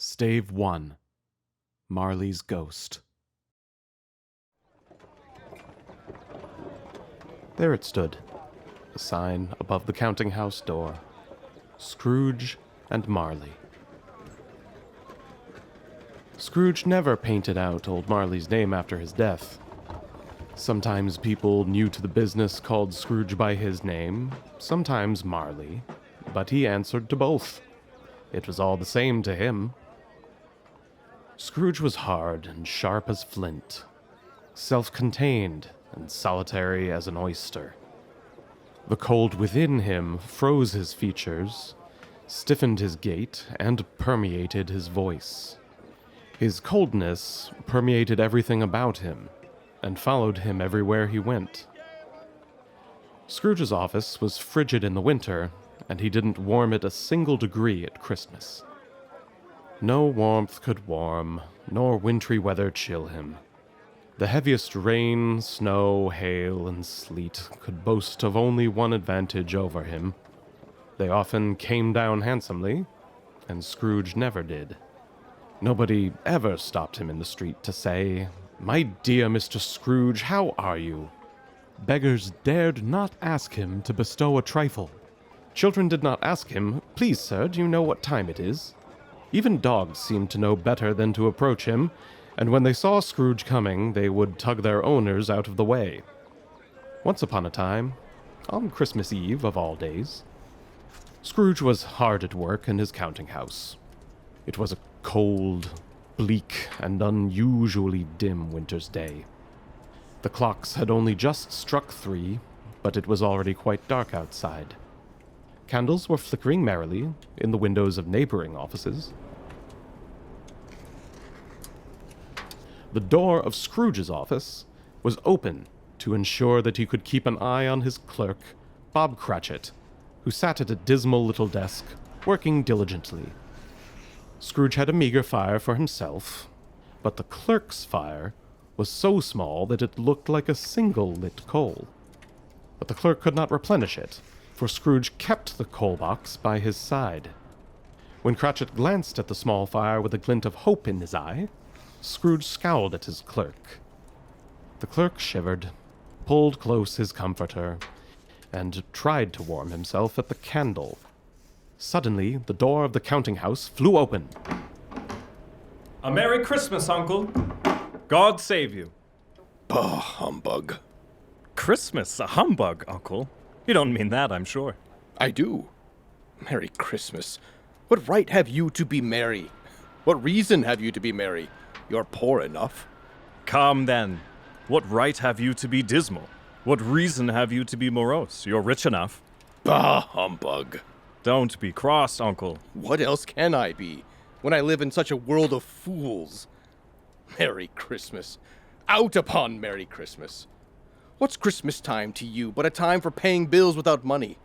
Stave 1. Marley's Ghost. There it stood, a sign above the counting-house door. Scrooge and Marley. Scrooge never painted out old Marley's name after his death. Sometimes people new to the business called Scrooge by his name, sometimes Marley, but he answered to both. It was all the same to him. Scrooge was hard and sharp as flint, self-contained and solitary as an oyster. The cold within him froze his features, stiffened his gait, and permeated his voice. His coldness permeated everything about him, and followed him everywhere he went. Scrooge's office was frigid in the winter, and he didn't warm it a single degree at Christmas. No warmth could warm, nor wintry weather chill him. The heaviest rain, snow, hail, and sleet could boast of only one advantage over him. They often came down handsomely, and Scrooge never did. Nobody ever stopped him in the street to say, "My dear Mr. Scrooge, how are you?" Beggars dared not ask him to bestow a trifle. Children did not ask him, "Please, sir, do you know what time it is?" Even dogs seemed to know better than to approach him, and when they saw Scrooge coming, they would tug their owners out of the way. Once upon a time, on Christmas Eve of all days, Scrooge was hard at work in his counting-house. It was a cold, bleak, and unusually dim winter's day. The clocks had only just struck 3, but it was already quite dark outside. Candles were flickering merrily in the windows of neighboring offices. The door of Scrooge's office was open to ensure that he could keep an eye on his clerk, Bob Cratchit, who sat at a dismal little desk, working diligently. Scrooge had a meager fire for himself, but the clerk's fire was so small that it looked like a single lit coal. But the clerk could not replenish it, for Scrooge kept the coal box by his side. When Cratchit glanced at the small fire with a glint of hope in his eye, Scrooge scowled at his clerk. The clerk shivered, pulled close his comforter, and tried to warm himself at the candle. Suddenly, the door of the counting-house flew open. A Merry Christmas, Uncle. God save you. Bah, humbug. Christmas, a humbug, Uncle. You don't mean that, I'm sure. I do. Merry Christmas. What right have you to be merry? What reason have you to be merry? You're poor enough. Come then. What right have you to be dismal? What reason have you to be morose? You're rich enough. Bah, humbug. Don't be cross, Uncle. What else can I be, when I live in such a world of fools? Merry Christmas. Out upon Merry Christmas. What's Christmas time to you but a time for paying bills without money?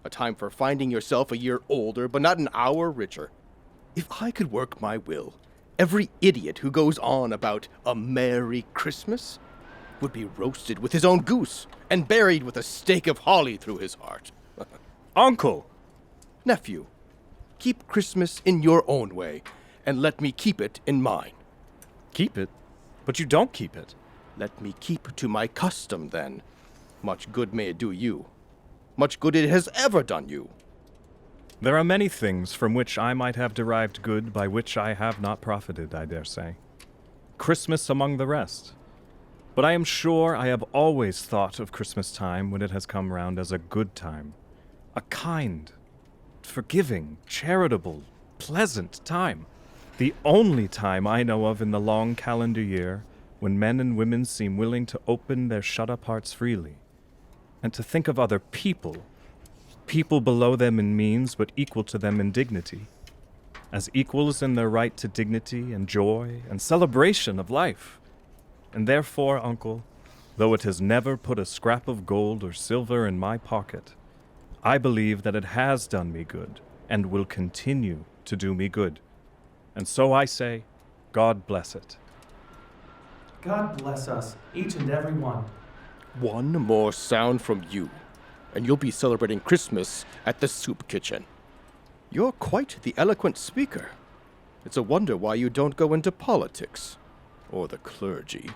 A time for finding yourself a year older, but not an hour richer. If I could work my will, every idiot who goes on about a Merry Christmas would be roasted with his own goose and buried with a stake of holly through his heart. Uncle! Nephew, keep Christmas in your own way, and let me keep it in mine. Keep it? But you don't keep it. Let me keep to my custom, then. Much good may it do you. Much good it has ever done you. There are many things from which I might have derived good by which I have not profited, I dare say. Christmas among the rest. But I am sure I have always thought of Christmas time when it has come round as a good time. A kind, forgiving, charitable, pleasant time. The only time I know of in the long calendar year when men and women seem willing to open their shut-up hearts freely, and to think of other people below them in means but equal to them in dignity, as equals in their right to dignity and joy and celebration of life. And therefore, Uncle, though it has never put a scrap of gold or silver in my pocket, I believe that it has done me good, and will continue to do me good. And so I say, God bless it. God bless us, each and every one. One more sound from you, and you'll be celebrating Christmas at the soup kitchen. You're quite the eloquent speaker. It's a wonder why you don't go into politics. Or the clergy.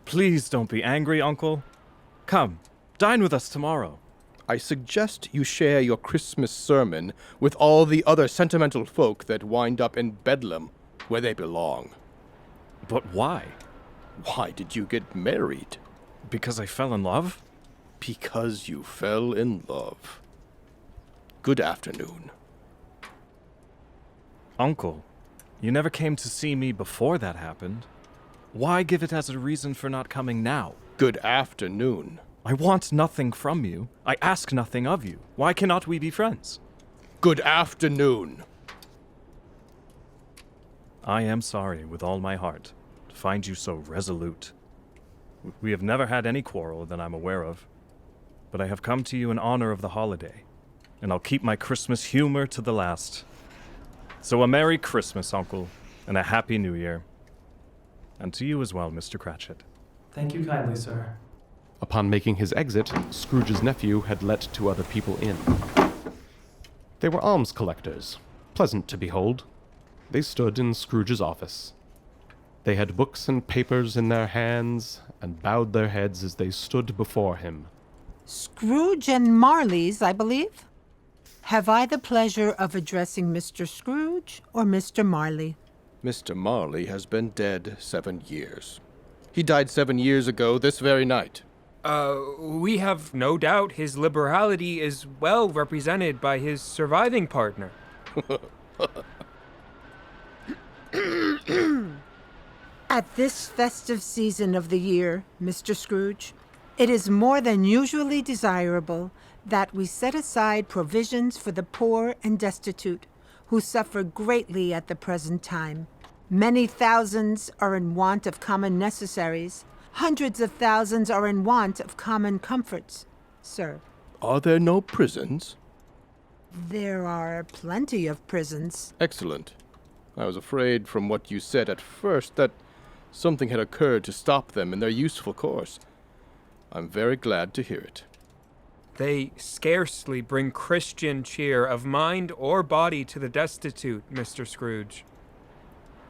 Please don't be angry, Uncle. Come, dine with us tomorrow. I suggest you share your Christmas sermon with all the other sentimental folk that wind up in Bedlam, where they belong. But why? Why did you get married? Because I fell in love? Because you fell in love. Good afternoon. Uncle, you never came to see me before that happened. Why give it as a reason for not coming now? Good afternoon. I want nothing from you. I ask nothing of you. Why cannot we be friends? Good afternoon. I am sorry with all my heart to find you so resolute. We have never had any quarrel that I'm aware of, but I have come to you in honor of the holiday, and I'll keep my Christmas humor to the last. So a Merry Christmas, Uncle, and a Happy New Year. And to you as well, Mr. Cratchit. Thank you kindly, sir. Upon making his exit, Scrooge's nephew had let 2 other people in. They were alms collectors, pleasant to behold. They stood in Scrooge's office. They had books and papers in their hands, and bowed their heads as they stood before him. Scrooge and Marley's, I believe. Have I the pleasure of addressing Mr. Scrooge or Mr. Marley? Mr. Marley has been dead 7 years. He died 7 years ago this very night. We have no doubt his liberality is well represented by his surviving partner. At this festive season of the year, Mr. Scrooge, it is more than usually desirable that we set aside provisions for the poor and destitute, who suffer greatly at the present time. Many thousands are in want of common necessaries. Hundreds of thousands are in want of common comforts, sir. Are there no prisons? There are plenty of prisons. Excellent. I was afraid from what you said at first that something had occurred to stop them in their useful course. I'm very glad to hear it. They scarcely bring Christian cheer of mind or body to the destitute, Mr. Scrooge.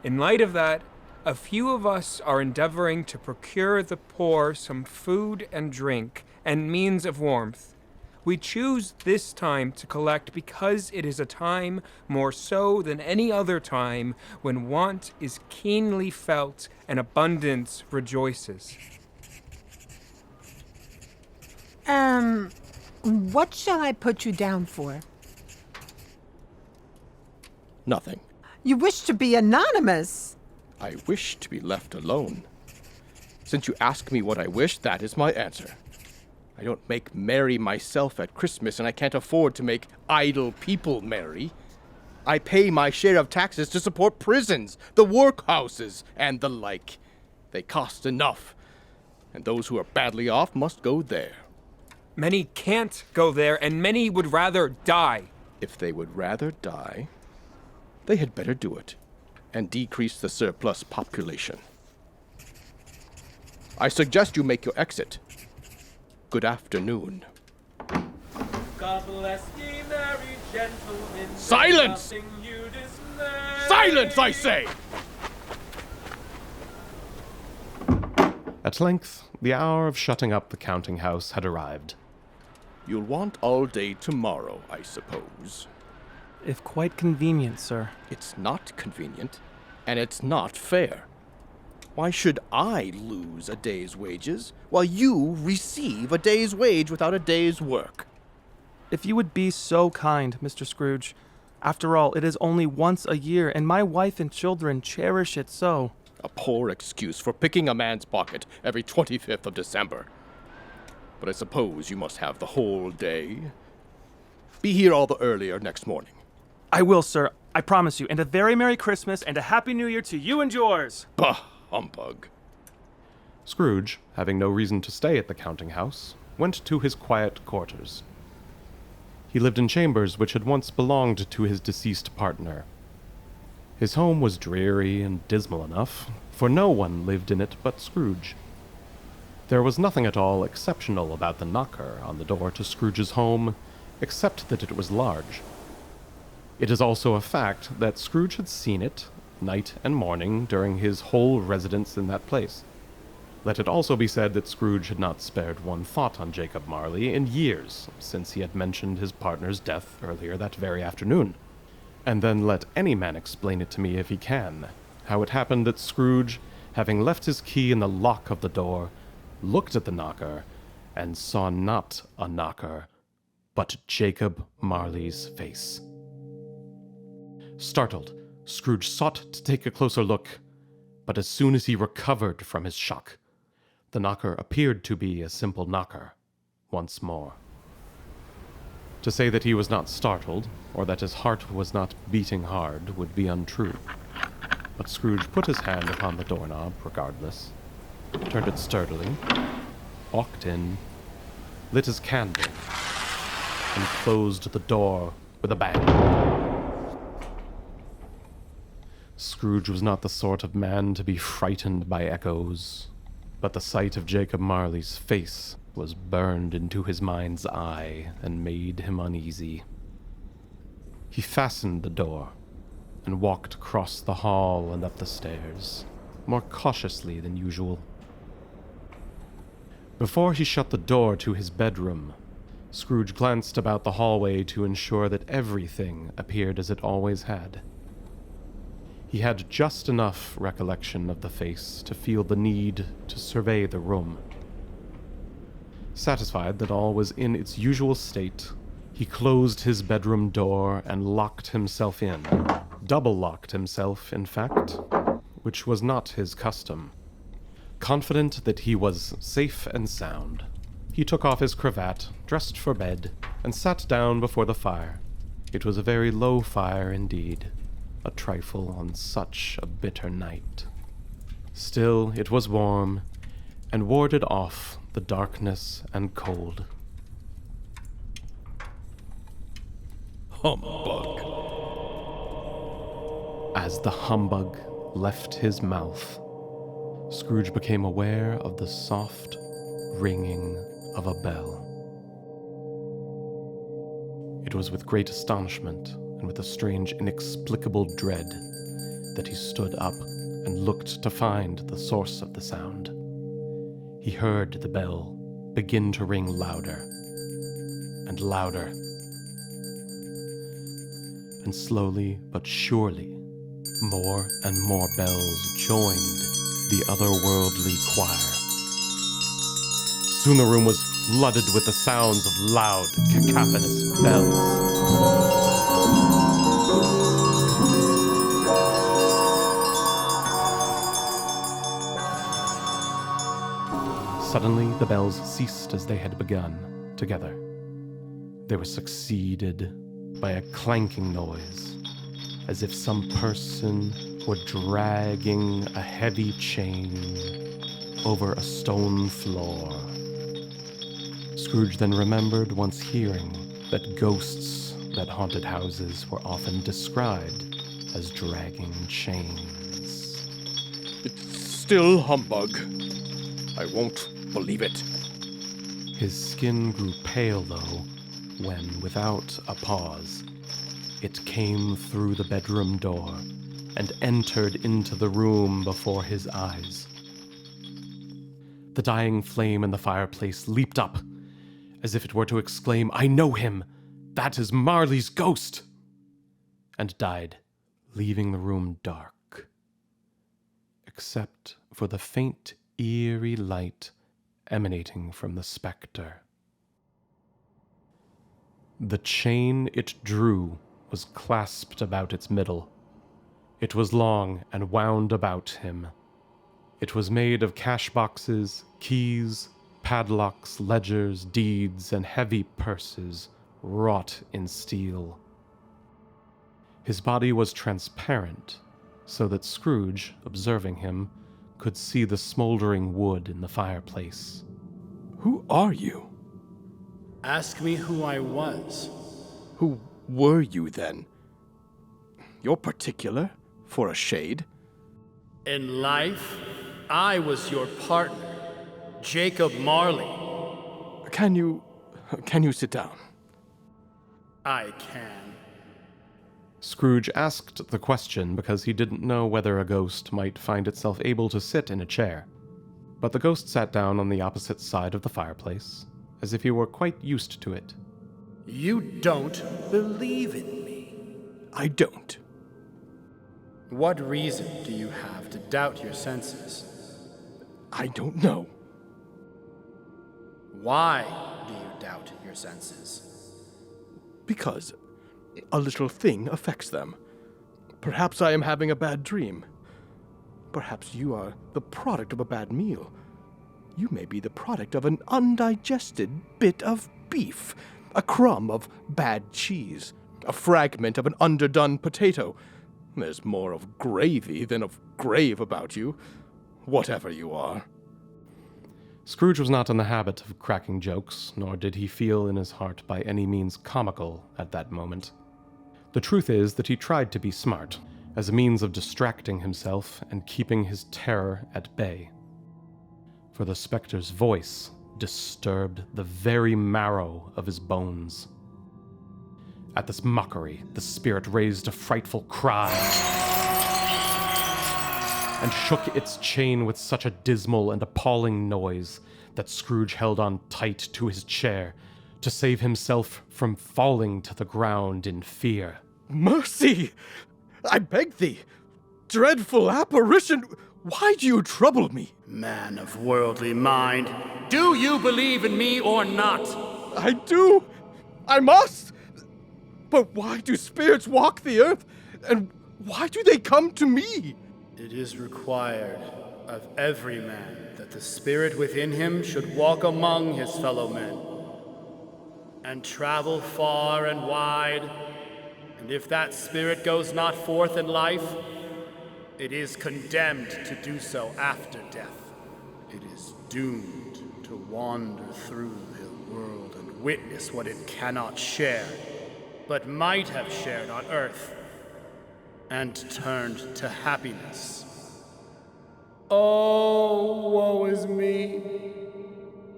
In light of that, a few of us are endeavoring to procure the poor some food and drink and means of warmth. We choose this time to collect because it is a time more so than any other time when want is keenly felt and abundance rejoices. What shall I put you down for? Nothing. You wish to be anonymous. I wish to be left alone. Since you ask me what I wish, that is my answer. I don't make merry myself at Christmas, and I can't afford to make idle people merry. I pay my share of taxes to support prisons, the workhouses, and the like. They cost enough, and those who are badly off must go there. Many can't go there, and many would rather die. If they would rather die, they had better do it, and decrease the surplus population. I suggest you make your exit. Good afternoon. God bless ye, merry gentlemen. Silence! Nothing you dismay. Silence, I say! At length, the hour of shutting up the counting house had arrived. You'll want all day tomorrow, I suppose. If quite convenient, sir. It's not convenient, and it's not fair. Why should I lose a day's wages while you receive a day's wage without a day's work? If you would be so kind, Mr. Scrooge. After all, it is only once a year, and my wife and children cherish it so. A poor excuse for picking a man's pocket every 25th of December. But I suppose you must have the whole day. Be here all the earlier next morning. I will, sir. I promise you. And a very Merry Christmas and a Happy New Year to you and yours. Bah, humbug. Scrooge, having no reason to stay at the counting house, went to his quiet quarters. He lived in chambers which had once belonged to his deceased partner. His home was dreary and dismal enough, for no one lived in it but Scrooge. There was nothing at all exceptional about the knocker on the door to Scrooge's home, except that it was large. It is also a fact that Scrooge had seen it night and morning during his whole residence in that place. Let it also be said that Scrooge had not spared one thought on Jacob Marley in years since he had mentioned his partner's death earlier that very afternoon. And then let any man explain it to me if he can, how it happened that Scrooge, having left his key in the lock of the door, looked at the knocker, and saw not a knocker, but Jacob Marley's face. Startled, Scrooge sought to take a closer look, but as soon as he recovered from his shock, the knocker appeared to be a simple knocker once more. To say that he was not startled, or that his heart was not beating hard, would be untrue. But Scrooge put his hand upon the doorknob regardless, turned it sturdily, walked in, lit his candle, and closed the door with a bang. Scrooge was not the sort of man to be frightened by echoes, but the sight of Jacob Marley's face was burned into his mind's eye and made him uneasy. He fastened the door and walked across the hall and up the stairs, more cautiously than usual. Before he shut the door to his bedroom, Scrooge glanced about the hallway to ensure that everything appeared as it always had. He had just enough recollection of the face to feel the need to survey the room. Satisfied that all was in its usual state, he closed his bedroom door and locked himself in. Double-locked himself, in fact, which was not his custom. Confident that he was safe and sound, he took off his cravat, dressed for bed, and sat down before the fire. It was a very low fire indeed, a trifle on such a bitter night. Still, it was warm, and warded off the darkness and cold. Humbug. As the humbug left his mouth, Scrooge became aware of the soft ringing of a bell. It was with great astonishment and with a strange, inexplicable dread that he stood up and looked to find the source of the sound. He heard the bell begin to ring louder and louder, and slowly but surely, more and more bells joined the otherworldly choir. Soon the room was flooded with the sounds of loud, cacophonous bells. Suddenly, the bells ceased as they had begun, together. They were succeeded by a clanking noise, as if some person were dragging a heavy chain over a stone floor. Scrooge then remembered once hearing that ghosts that haunted houses were often described as dragging chains. It's still humbug. I won't believe it. His skin grew pale, though, when, without a pause, it came through the bedroom door and entered into the room before his eyes. The dying flame in the fireplace leaped up, as if it were to exclaim, "I know him! That is Marley's ghost!" and died, leaving the room dark, except for the faint, eerie light emanating from the spectre. The chain it drew was clasped about its middle. It was long and wound about him. It was made of cash boxes, keys, padlocks, ledgers, deeds, and heavy purses wrought in steel. His body was transparent, so that Scrooge, observing him, could see the smoldering wood in the fireplace. Who are you? Ask me who I was. Who were you then? You're particular for a shade. In life, I was your partner, Jacob Marley. Can you sit down? I can. Scrooge asked the question because he didn't know whether a ghost might find itself able to sit in a chair. But the ghost sat down on the opposite side of the fireplace, as if he were quite used to it. You don't believe in me. I don't. What reason do you have to doubt your senses? I don't know. Why do you doubt your senses? Because a little thing affects them. Perhaps I am having a bad dream. Perhaps you are the product of a bad meal. You may be the product of an undigested bit of beef, a crumb of bad cheese, a fragment of an underdone potato. There's more of gravy than of grave about you, whatever you are. Scrooge was not in the habit of cracking jokes, nor did he feel in his heart by any means comical at that moment. The truth is that he tried to be smart, as a means of distracting himself and keeping his terror at bay. For the specter's voice disturbed the very marrow of his bones. At this mockery, the spirit raised a frightful cry and shook its chain with such a dismal and appalling noise that Scrooge held on tight to his chair to save himself from falling to the ground in fear. Mercy! I beg thee! Dreadful apparition! Why do you trouble me? Man of worldly mind, do you believe in me or not? I do! I must! But why do spirits walk the earth? And why do they come to me? It is required of every man that the spirit within him should walk among his fellow men and travel far and wide. And if that spirit goes not forth in life, it is condemned to do so after death. It is doomed to wander through the world and witness what it cannot share, but might have shared on earth, and turned to happiness. Oh, woe is me.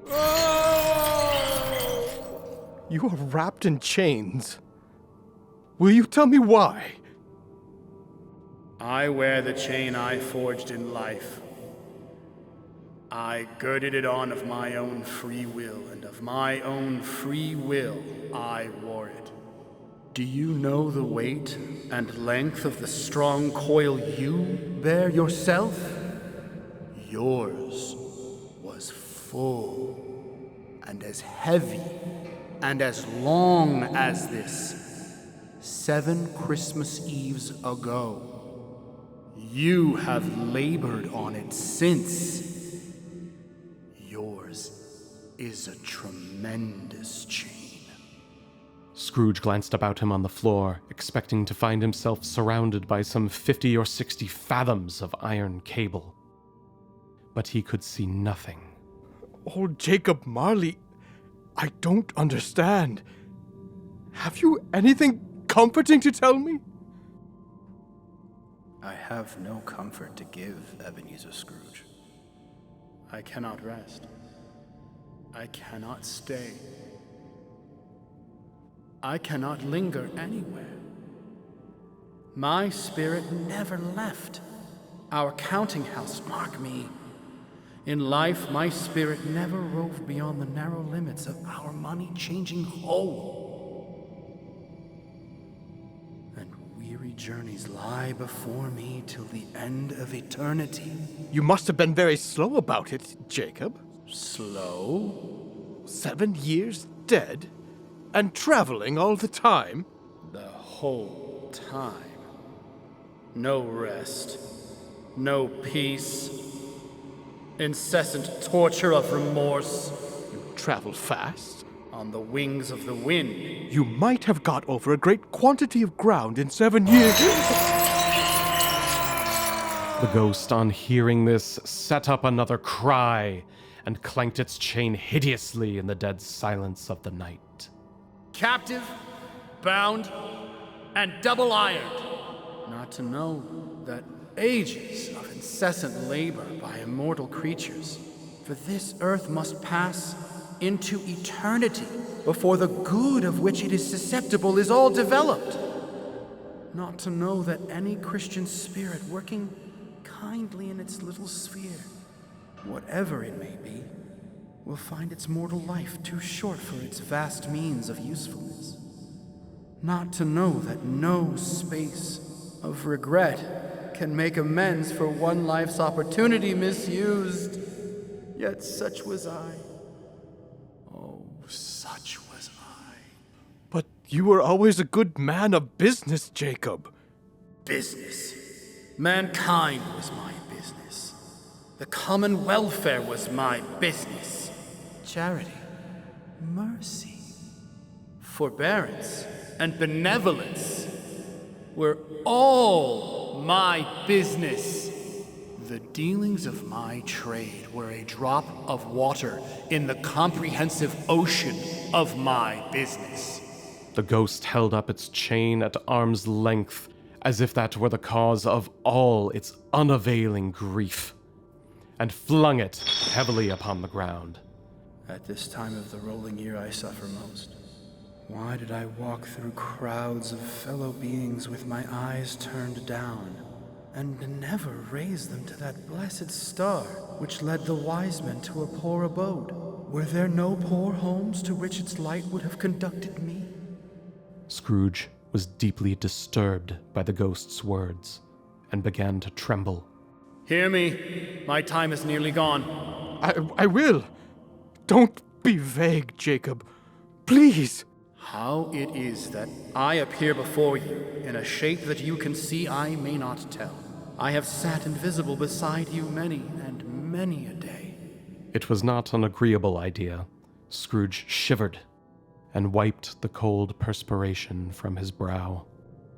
Oh! You are wrapped in chains. Will you tell me why? I wear the chain I forged in life. I girded it on of my own free will, and of my own free will I wore it. Do you know the weight and length of the strong coil you bear yourself? Yours was full and as heavy and as long as this 7 Christmas Eves ago. You have labored on it since. Yours is a tremendous chain. Scrooge glanced about him on the floor, expecting to find himself surrounded by some 50 or 60 fathoms of iron cable. But he could see nothing. Oh, Jacob Marley, I don't understand. Have you anything comforting to tell me? I have no comfort to give, Ebenezer Scrooge. I cannot rest. I cannot stay. I cannot linger anywhere. My spirit never left our counting house, mark me. In life, my spirit never roved beyond the narrow limits of our money-changing hole. And weary journeys lie before me till the end of eternity. You must have been very slow about it, Jacob. Slow? 7 years dead? And traveling all the time? The whole time. No rest. No peace. Incessant torture of remorse. You travel fast? On the wings of the wind. You might have got over a great quantity of ground in 7 years. The ghost, on hearing this, set up another cry and clanked its chain hideously in the dead silence of the night. Captive, bound, and double-ironed. Not to know that ages of incessant labor by immortal creatures, for this earth must pass into eternity before the good of which it is susceptible is all developed. not to know that any Christian spirit working kindly in its little sphere, whatever it may be, will find its mortal life too short for its vast means of usefulness. Not to know that no space of regret can make amends for one life's opportunity misused. Yet such was I. Oh, such was I. But you were always a good man of business, Jacob. Business. Mankind was my business. The common welfare was my business. Charity, mercy, forbearance, and benevolence were all my business. The dealings of my trade were a drop of water in the comprehensive ocean of my business. The ghost held up its chain at arm's length, as if that were the cause of all its unavailing grief, and flung it heavily upon the ground. At this time of the rolling year I suffer most. Why did I walk through crowds of fellow beings with my eyes turned down, and never raise them to that blessed star which led the wise men to a poor abode? Were there no poor homes to which its light would have conducted me? Scrooge was deeply disturbed by the ghost's words, and began to tremble. Hear me. My time is nearly gone. I will. Don't be vague, Jacob. Please. How it is that I appear before you in a shape that you can see I may not tell. I have sat invisible beside you many and many a day. It was not an agreeable idea. Scrooge shivered and wiped the cold perspiration from his brow.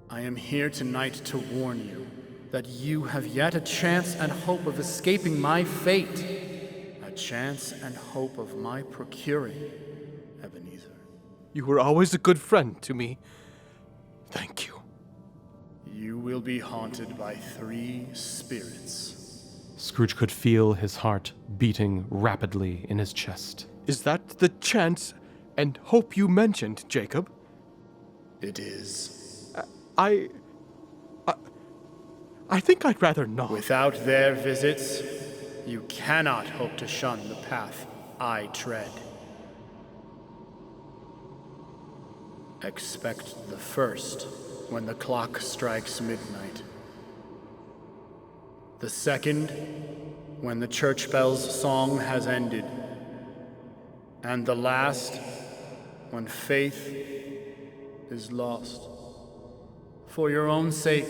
I am here tonight to warn you that you have yet a chance and hope of escaping my fate. A chance and hope of my procuring Ebenezer. You were always a good friend to me. Thank you. You will be haunted by 3 spirits. Scrooge could feel his heart beating rapidly in his chest. Is that the chance and hope you mentioned, Jacob? It is. I think I'd rather not. Without their visits, you cannot hope to shun the path I tread. Expect the first when the clock strikes midnight. The second when the church bell's song has ended. And the last when faith is lost. For your own sake,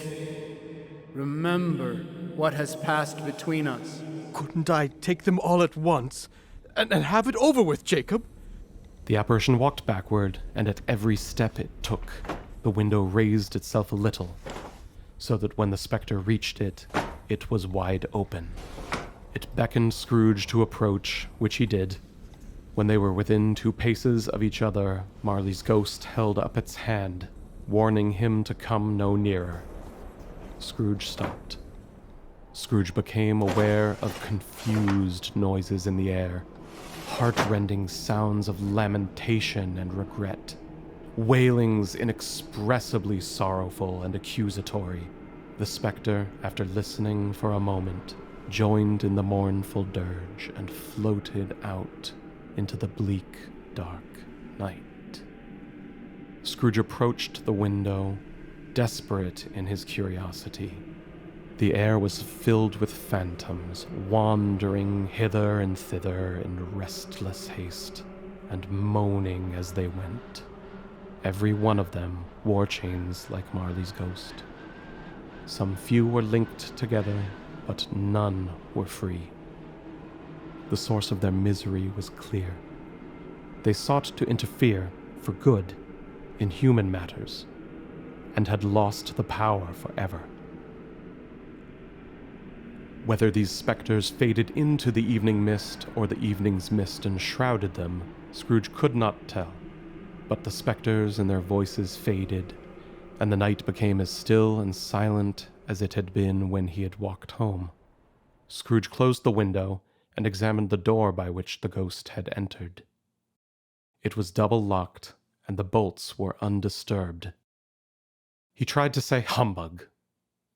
remember what has passed between us. Couldn't I take them all at once and have it over with, Jacob? The apparition walked backward, and at every step it took, the window raised itself a little, so that when the specter reached it, it was wide open. It beckoned Scrooge to approach, which he did. When they were within 2 paces of each other, Marley's ghost held up its hand, warning him to come no nearer. Scrooge stopped. Scrooge became aware of confused noises in the air, heart-rending sounds of lamentation and regret, wailings inexpressibly sorrowful and accusatory. The specter, after listening for a moment, joined in the mournful dirge and floated out into the bleak, dark night. Scrooge approached the window, desperate in his curiosity. The air was filled with phantoms, wandering hither and thither in restless haste, and moaning as they went. Every one of them wore chains like Marley's ghost. Some few were linked together, but none were free. The source of their misery was clear. They sought to interfere, for good, in human matters, and had lost the power forever. Whether these specters faded into the evening mist or the evening's mist enshrouded them, Scrooge could not tell. But the specters and their voices faded, and the night became as still and silent as it had been when he had walked home. Scrooge closed the window and examined the door by which the ghost had entered. It was double locked, and the bolts were undisturbed. He tried to say humbug,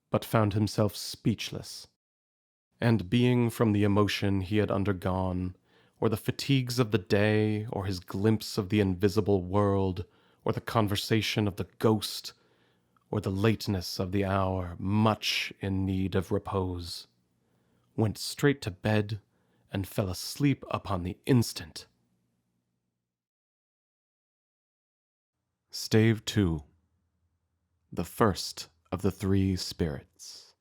but found himself speechless. And being from the emotion he had undergone, or the fatigues of the day, or his glimpse of the invisible world, or the conversation of the ghost, or the lateness of the hour, much in need of repose, went straight to bed and fell asleep upon the instant. Stave 2. The first of the three spirits.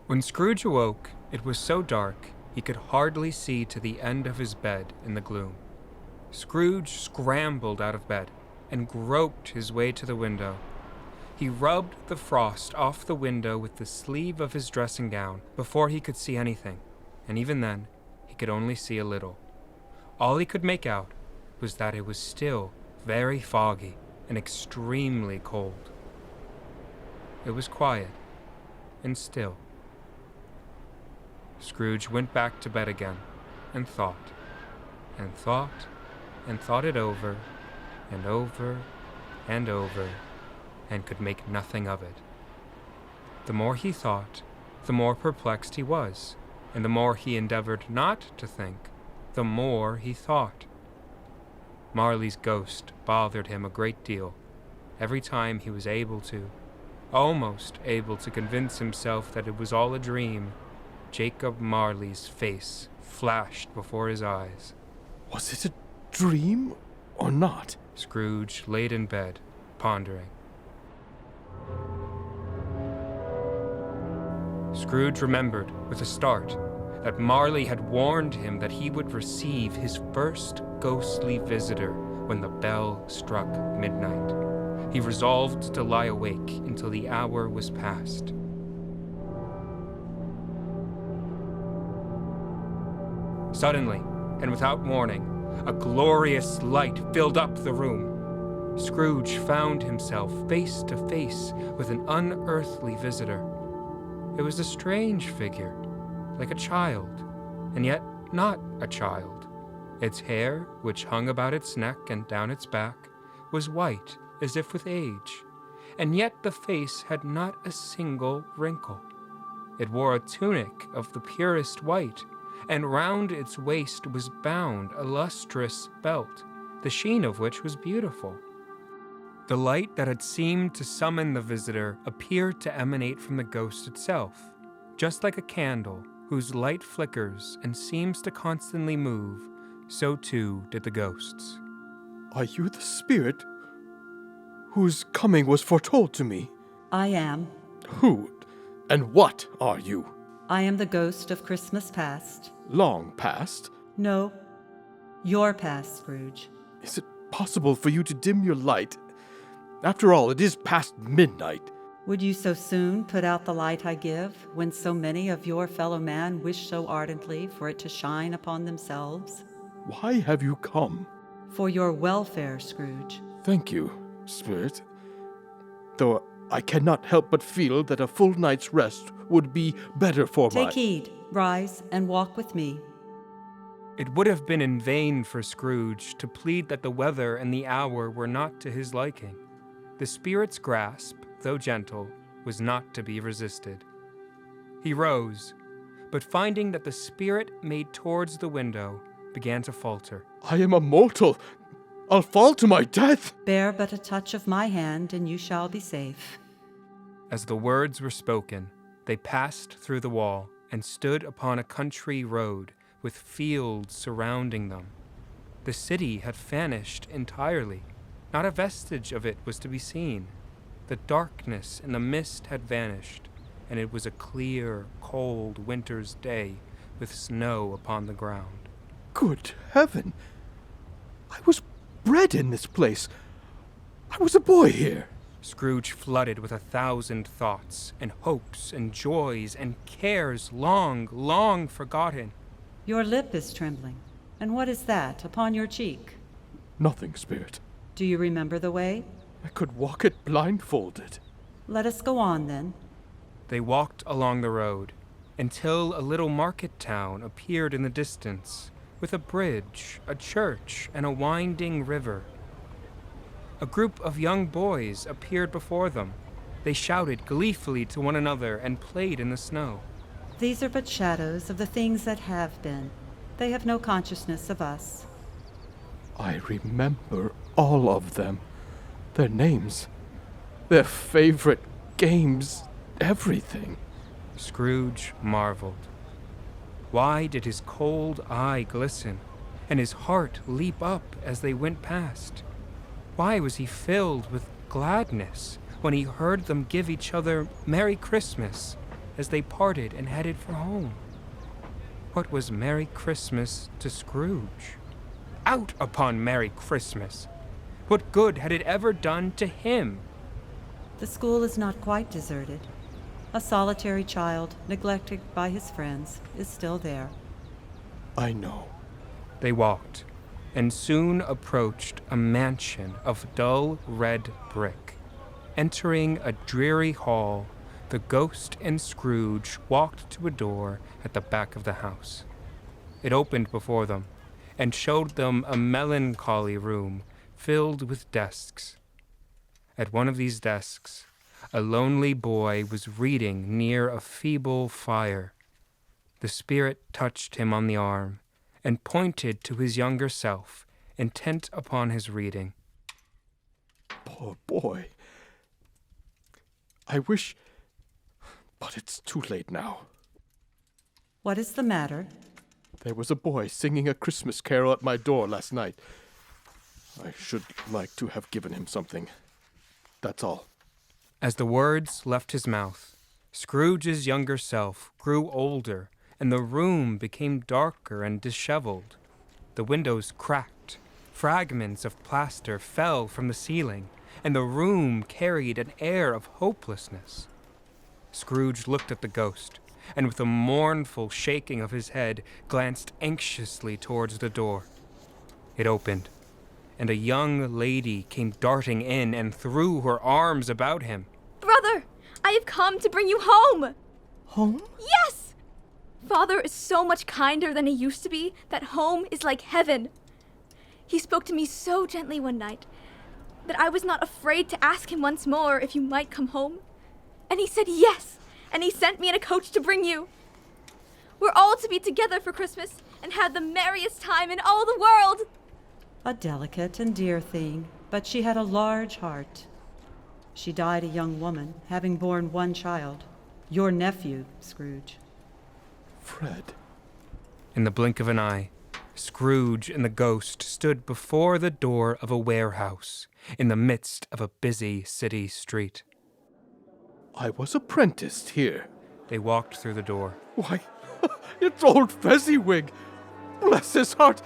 When Scrooge awoke, it was so dark he could hardly see to the end of his bed in the gloom. Scrooge scrambled out of bed and groped his way to the window. He rubbed the frost off the window with the sleeve of his dressing gown before he could see anything, and even then he could only see a little. All he could make out was that it was still very foggy and extremely cold. It was quiet and still. Scrooge went back to bed again and thought, and thought, and thought it over, and over, and over, and could make nothing of it. The more he thought, the more perplexed he was, and the more he endeavored not to think, the more he thought. Marley's ghost bothered him a great deal. Every time he was almost able to convince himself that it was all a dream, Jacob Marley's face flashed before his eyes. Was it a dream or not? Scrooge laid in bed, pondering. Scrooge remembered, with a start, that Marley had warned him that he would receive his first ghostly visitor when the bell struck midnight. He resolved to lie awake until the hour was past. Suddenly, and without warning, a glorious light filled up the room. Scrooge found himself face to face with an unearthly visitor. It was a strange figure, like a child, and yet not a child. Its hair, which hung about its neck and down its back, was white as if with age, and yet the face had not a single wrinkle. It wore a tunic of the purest white, and round its waist was bound a lustrous belt, the sheen of which was beautiful. The light that had seemed to summon the visitor appeared to emanate from the ghost itself, just like a candle whose light flickers and seems to constantly move, so too did the ghosts. Are you the spirit whose coming was foretold to me? I am. Who and what are you? I am the ghost of Christmas past. Long past? No, your past, Scrooge. Is it possible for you to dim your light? After all, it is past midnight. Would you so soon put out the light I give, when so many of your fellow man wish so ardently for it to shine upon themselves? Why have you come? For your welfare, Scrooge. Thank you, spirit. Though I cannot help but feel that a full night's rest would be better for Take heed, rise, and walk with me. It would have been in vain for Scrooge to plead that the weather and the hour were not to his liking. The spirit's grasp, though gentle, was not to be resisted. He rose, but finding that the spirit made towards the window, began to falter. I am a mortal. I'll fall to my death. Bear but a touch of my hand, and you shall be safe. As the words were spoken, they passed through the wall and stood upon a country road with fields surrounding them. The city had vanished entirely. Not a vestige of it was to be seen. The darkness and the mist had vanished, and it was a clear, cold winter's day with snow upon the ground. Good heaven! I was bred in this place. I was a boy here. Scrooge flooded with 1,000 thoughts and hopes and joys and cares long, long forgotten. Your lip is trembling. And what is that upon your cheek? Nothing, spirit. Do you remember the way? I could walk it blindfolded. Let us go on, then. They walked along the road until a little market town appeared in the distance, with a bridge, a church, and a winding river. A group of young boys appeared before them. They shouted gleefully to one another and played in the snow. These are but shadows of the things that have been. They have no consciousness of us. I remember all of them. Their names, their favorite games, everything. Scrooge marveled. Why did his cold eye glisten, and his heart leap up as they went past? Why was he filled with gladness when he heard them give each other Merry Christmas as they parted and headed for home? What was Merry Christmas to Scrooge? Out upon Merry Christmas! What good had it ever done to him? The school is not quite deserted. A solitary child, neglected by his friends, is still there. I know. They walked, and soon approached a mansion of dull red brick. Entering a dreary hall, the ghost and Scrooge walked to a door at the back of the house. It opened before them, and showed them a melancholy room filled with desks. At one of these desks, a lonely boy was reading near a feeble fire. The spirit touched him on the arm and pointed to his younger self, intent upon his reading. Poor boy. I wish... But it's too late now. What is the matter? There was a boy singing a Christmas carol at my door last night. I should like to have given him something. That's all. As the words left his mouth, Scrooge's younger self grew older, and the room became darker and disheveled. The windows cracked, fragments of plaster fell from the ceiling, and the room carried an air of hopelessness. Scrooge looked at the ghost, and with a mournful shaking of his head, glanced anxiously towards the door. It opened, and a young lady came darting in and threw her arms about him. Brother, I have come to bring you home! Home? Yes! Father is so much kinder than he used to be that home is like heaven. He spoke to me so gently one night that I was not afraid to ask him once more if you might come home. And he said yes, and he sent me in a coach to bring you. We're all to be together for Christmas and have the merriest time in all the world. A delicate and dear thing, but she had a large heart. She died a young woman, having borne one child. Your nephew, Scrooge. Fred. In the blink of an eye, Scrooge and the ghost stood before the door of a warehouse in the midst of a busy city street. I was apprenticed here. They walked through the door. Why, it's old Fezziwig! Bless his heart!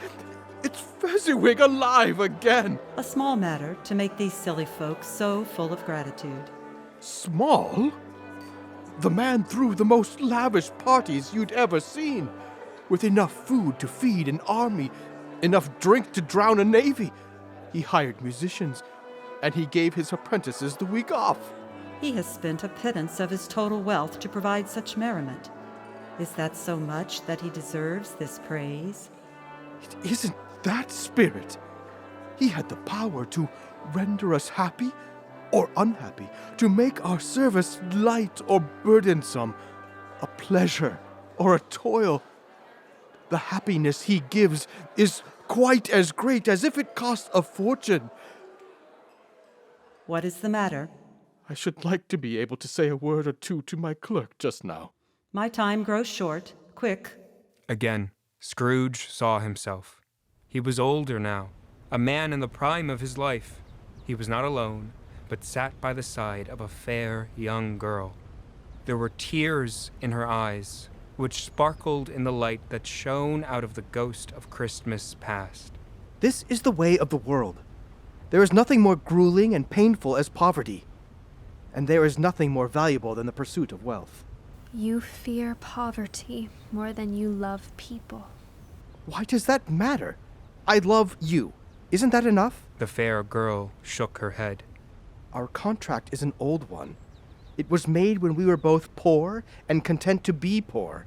It's Fezziwig alive again! A small matter to make these silly folks so full of gratitude. Small? The man threw the most lavish parties you'd ever seen, with enough food to feed an army, enough drink to drown a navy. He hired musicians, and he gave his apprentices the week off. He has spent a pittance of his total wealth to provide such merriment. Is that so much that he deserves this praise? It isn't that spirit. He had the power to render us happy or unhappy, to make our service light or burdensome, a pleasure or a toil. The happiness he gives is quite as great as if it cost a fortune. What is the matter? I should like to be able to say a word or two to my clerk just now. My time grows short. Quick. Again, Scrooge saw himself. He was older now, a man in the prime of his life. He was not alone, but sat by the side of a fair young girl. There were tears in her eyes, which sparkled in the light that shone out of the ghost of Christmas past. This is the way of the world. There is nothing more grueling and painful as poverty, and there is nothing more valuable than the pursuit of wealth. You fear poverty more than you love people. Why does that matter? I love you. Isn't that enough? The fair girl shook her head. Our contract is an old one. It was made when we were both poor and content to be poor.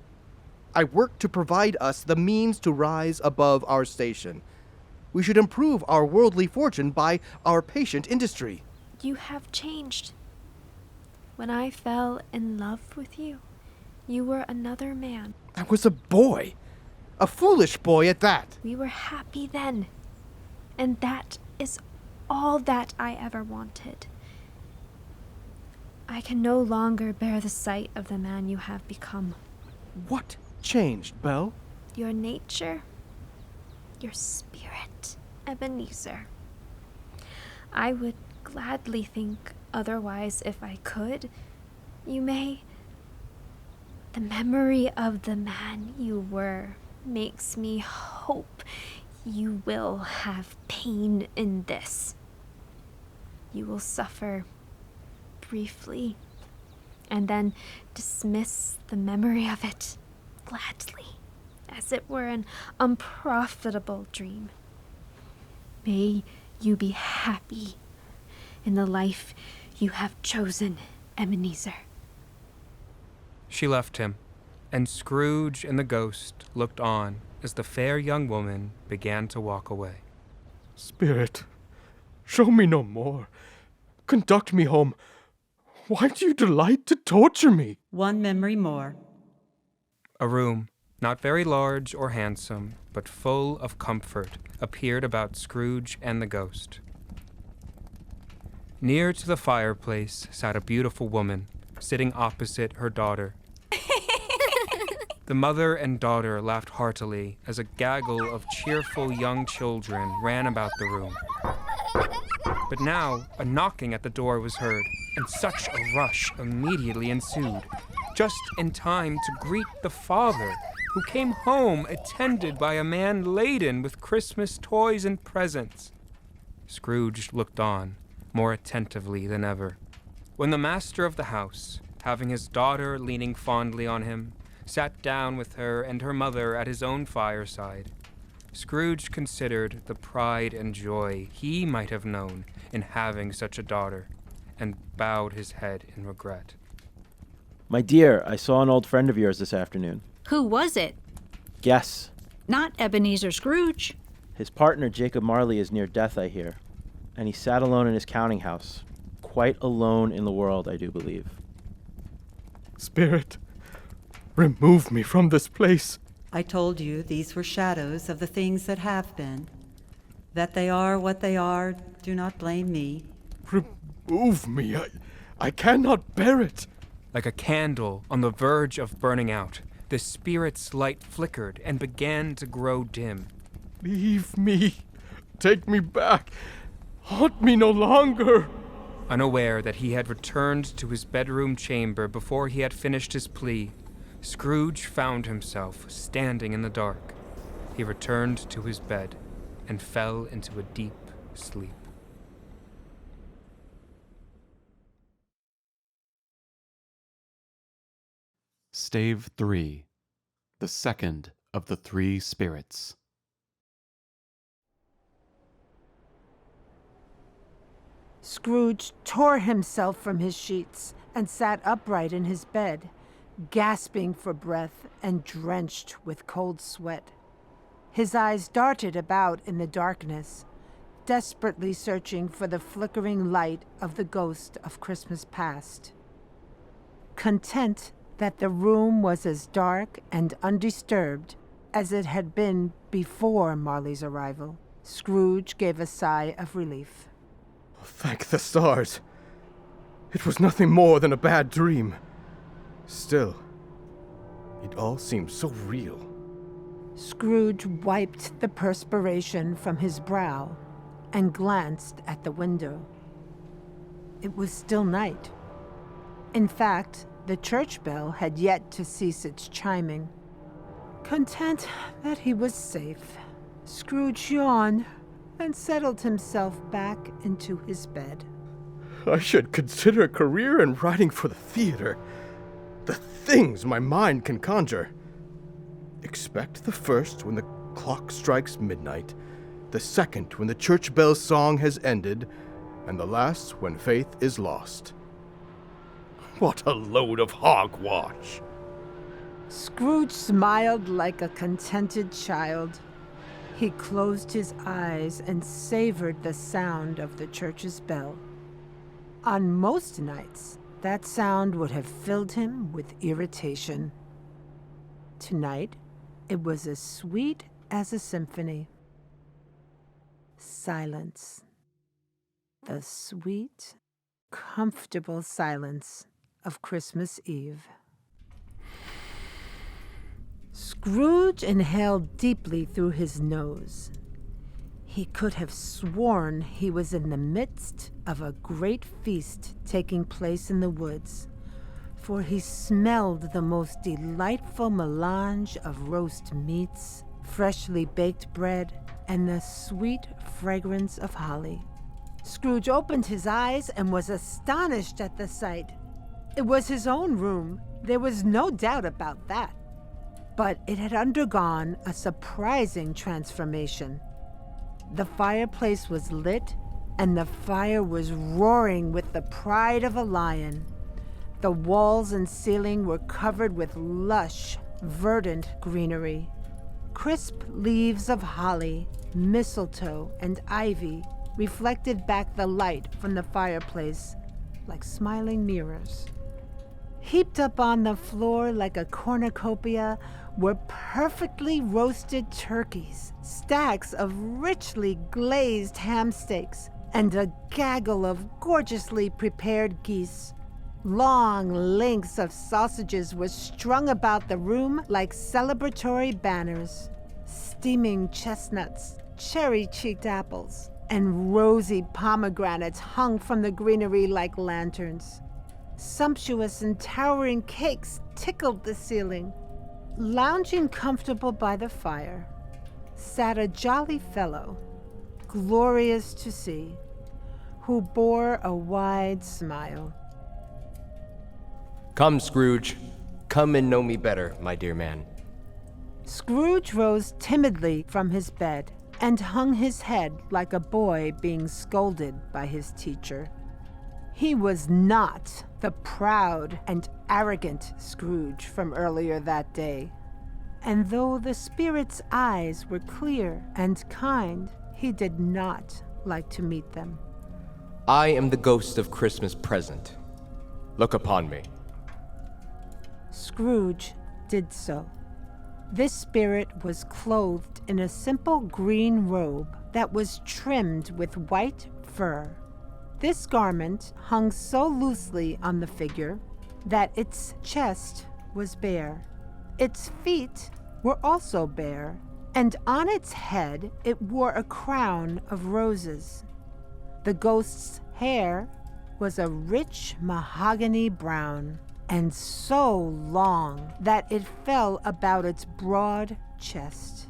I worked to provide us the means to rise above our station. we should improve our worldly fortune by our patient industry. You have changed. When I fell in love with you, you were another man. I was a boy. A foolish boy at that. We were happy then. And that is all that I ever wanted. I can no longer bear the sight of the man you have become. What changed, Belle? Your nature, your spirit, Ebenezer. I would gladly think otherwise if I could. You may. The memory of the man you were makes me hope you will have pain in this. You will suffer briefly, and then dismiss the memory of it gladly, as it were an unprofitable dream. May you be happy in the life you have chosen, Ebenezer. She left him, and Scrooge and the ghost looked on as the fair young woman began to walk away. Spirit, show me no more. Conduct me home. Why do you delight to torture me? One memory more. A room, not very large or handsome, but full of comfort, appeared about Scrooge and the ghost. Near to the fireplace sat a beautiful woman, sitting opposite her daughter. The mother and daughter laughed heartily as a gaggle of cheerful young children ran about the room. But now a knocking at the door was heard, and such a rush immediately ensued, just in time to greet the father, who came home attended by a man laden with Christmas toys and presents. Scrooge looked on, more attentively than ever, when the master of the house, having his daughter leaning fondly on him, sat down with her and her mother at his own fireside. Scrooge considered the pride and joy he might have known in having such a daughter, and bowed his head in regret. My dear, I saw an old friend of yours this afternoon. Who was it? Guess. Not Ebenezer Scrooge. His partner, Jacob Marley, is near death, I hear. And he sat alone in his counting house. Quite alone in the world, I do believe. Spirit, remove me from this place. I told you these were shadows of the things that have been. That they are what they are, do not blame me. Remove me. I cannot bear it. Like a candle on the verge of burning out, the spirit's light flickered and began to grow dim. Leave me. Take me back. Haunt me no longer. Unaware that he had returned to his bedroom chamber before he had finished his plea, Scrooge found himself standing in the dark. He returned to his bed and fell into a deep sleep. Stave 3. The second of the three spirits. Scrooge tore himself from his sheets and sat upright in his bed, gasping for breath and drenched with cold sweat. His eyes darted about in the darkness, desperately searching for the flickering light of the ghost of Christmas past. Content that the room was as dark and undisturbed as it had been before Marley's arrival, Scrooge gave a sigh of relief. Thank the stars. It was nothing more than a bad dream. Still, it all seemed so real. Scrooge wiped the perspiration from his brow and glanced at the window. It was still night. In fact, the church bell had yet to cease its chiming. Content that he was safe, Scrooge yawned and settled himself back into his bed. I should consider a career in writing for the theater. The things my mind can conjure. Expect the first when the clock strikes midnight, the second when the church bell's song has ended, and the last when faith is lost. What a load of hogwash! Scrooge smiled like a contented child. He closed his eyes and savored the sound of the church's bell. On most nights, that sound would have filled him with irritation. Tonight, it was as sweet as a symphony. Silence. The sweet, comfortable silence of Christmas Eve. Scrooge inhaled deeply through his nose. He could have sworn he was in the midst of a great feast taking place in the woods, for he smelled the most delightful melange of roast meats, freshly baked bread, and the sweet fragrance of holly. Scrooge opened his eyes and was astonished at the sight. It was his own room. There was no doubt about that. But it had undergone a surprising transformation. The fireplace was lit, and the fire was roaring with the pride of a lion. The walls and ceiling were covered with lush, verdant greenery. Crisp leaves of holly, mistletoe, and ivy reflected back the light from the fireplace like smiling mirrors. Heaped up on the floor like a cornucopia were perfectly roasted turkeys, stacks of richly glazed ham steaks, and a gaggle of gorgeously prepared geese. Long lengths of sausages were strung about the room like celebratory banners. Steaming chestnuts, cherry-cheeked apples, and rosy pomegranates hung from the greenery like lanterns. Sumptuous and towering cakes tickled the ceiling. Lounging comfortable by the fire sat a jolly fellow, glorious to see, who bore a wide smile. Come, Scrooge. Come and know me better, my dear man. Scrooge rose timidly from his bed and hung his head like a boy being scolded by his teacher. He was not the proud and arrogant Scrooge from earlier that day. And though the spirit's eyes were clear and kind, he did not like to meet them. I am the ghost of Christmas present. Look upon me. Scrooge did so. This spirit was clothed in a simple green robe that was trimmed with white fur. This garment hung so loosely on the figure that its chest was bare. Its feet were also bare, and on its head it wore a crown of roses. The ghost's hair was a rich mahogany brown, and so long that it fell about its broad chest.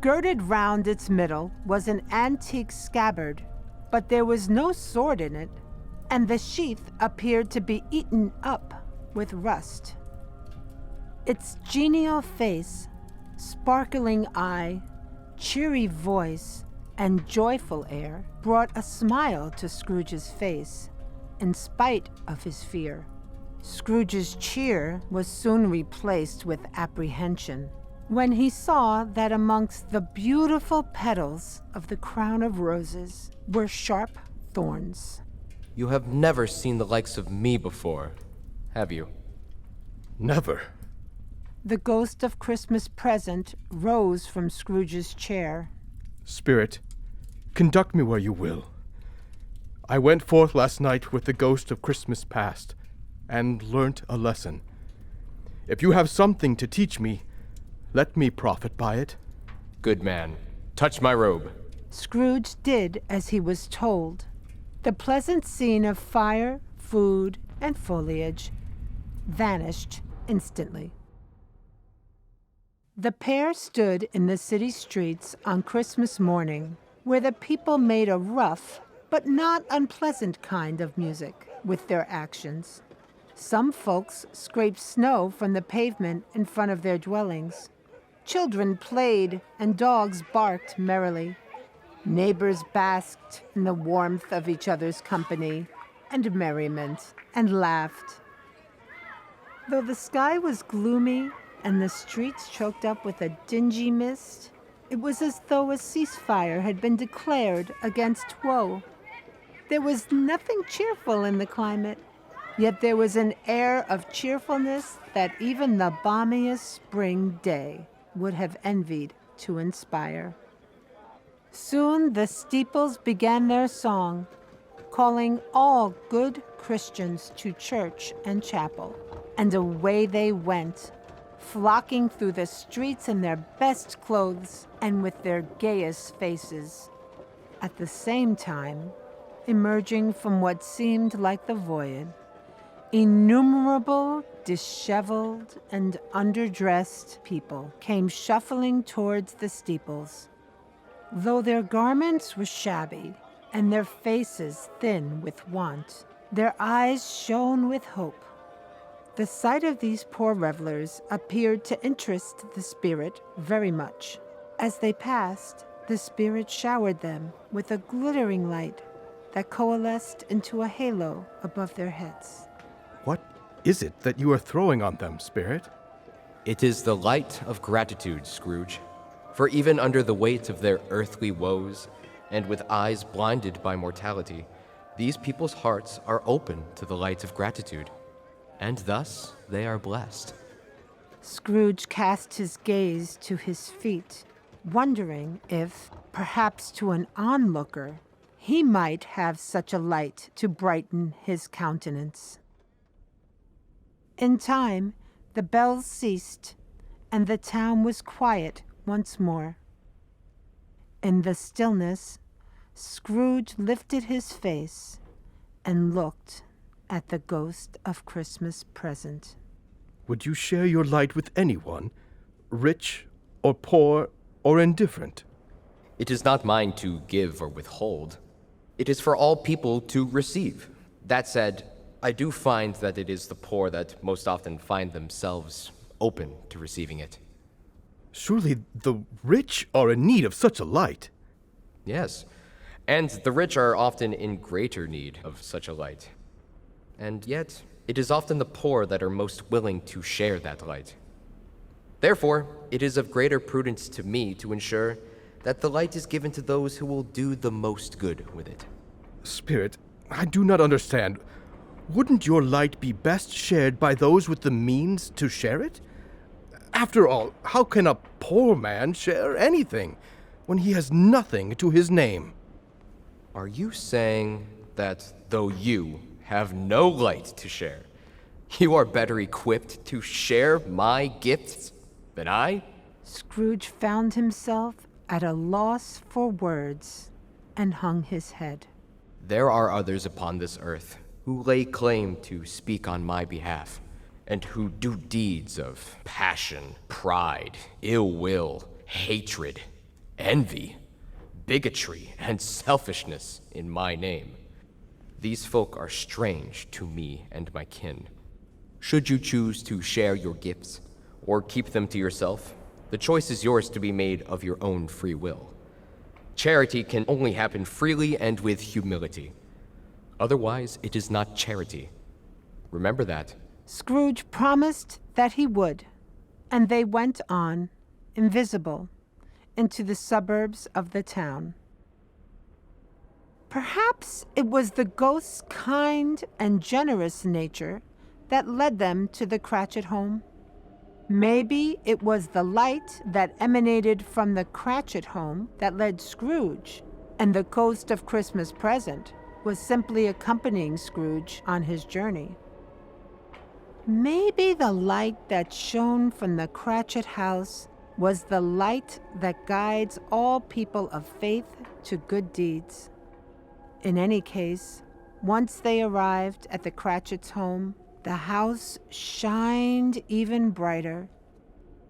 Girded round its middle was an antique scabbard, but there was no sword in it, and the sheath appeared to be eaten up with rust. Its genial face, sparkling eye, cheery voice, and joyful air brought a smile to Scrooge's face, in spite of his fear. Scrooge's cheer was soon replaced with apprehension when he saw that amongst the beautiful petals of the crown of roses were sharp thorns. You have never seen the likes of me before, have you? Never. The ghost of Christmas present rose from Scrooge's chair. Spirit, conduct me where you will. I went forth last night with the ghost of Christmas past, and learnt a lesson. If you have something to teach me, let me profit by it. Good man. Touch my robe. Scrooge did as he was told. The pleasant scene of fire, food, and foliage vanished instantly. The pair stood in the city streets on Christmas morning, where the people made a rough but not unpleasant kind of music with their actions. Some folks scraped snow from the pavement in front of their dwellings. Children played and dogs barked merrily. Neighbors basked in the warmth of each other's company and merriment and laughed. Though the sky was gloomy and the streets choked up with a dingy mist, It was as though a ceasefire had been declared against woe. There was nothing cheerful in the climate, yet there was an air of cheerfulness that even the balmiest spring day would have envied to inspire. Soon the steeples began their song, calling all good Christians to church and chapel, and away they went, flocking through the streets in their best clothes and with their gayest faces. At the same time, emerging from what seemed like the void, innumerable disheveled and underdressed people came shuffling towards the steeples. Though their garments were shabby and their faces thin with want, their eyes shone with hope. The sight of these poor revelers appeared to interest the spirit very much. As they passed, the spirit showered them with a glittering light that coalesced into a halo above their heads. What is it that you are throwing on them, Spirit? It is the light of gratitude, Scrooge. For even under the weight of their earthly woes, and with eyes blinded by mortality, these people's hearts are open to the light of gratitude, and thus they are blessed. Scrooge cast his gaze to his feet, wondering if, perhaps to an onlooker, he might have such a light to brighten his countenance. In time, the bells ceased, and the town was quiet once more. In the stillness, Scrooge lifted his face and looked at the ghost of Christmas present. Would you share your light with anyone, rich or poor or indifferent? It is not mine to give or withhold. It is for all people to receive. That said, I do find that it is the poor that most often find themselves open to receiving it. Surely the rich are in need of such a light. Yes, and the rich are often in greater need of such a light. And yet, it is often the poor that are most willing to share that light. Therefore, it is of greater prudence to me to ensure that the light is given to those who will do the most good with it. Spirit, I do not understand. Wouldn't your light be best shared by those with the means to share it? After all, how can a poor man share anything when he has nothing to his name? Are you saying that though you have no light to share, you are better equipped to share my gifts than I? Scrooge found himself at a loss for words and hung his head. There are others upon this earth who lay claim to speak on my behalf, and who do deeds of passion, pride, ill will, hatred, envy, bigotry, and selfishness in my name. These folk are strange to me and my kin. Should you choose to share your gifts, or keep them to yourself, the choice is yours to be made of your own free will. Charity can only happen freely and with humility. Otherwise, it is not charity. Remember that. Scrooge promised that he would, and they went on, invisible, into the suburbs of the town. Perhaps it was the ghost's kind and generous nature that led them to the Cratchit home. Maybe it was the light that emanated from the Cratchit home that led Scrooge, and the ghost of Christmas Present was simply accompanying Scrooge on his journey. Maybe the light that shone from the Cratchit house was the light that guides all people of faith to good deeds. In any case, once they arrived at the Cratchit's home, the house shined even brighter.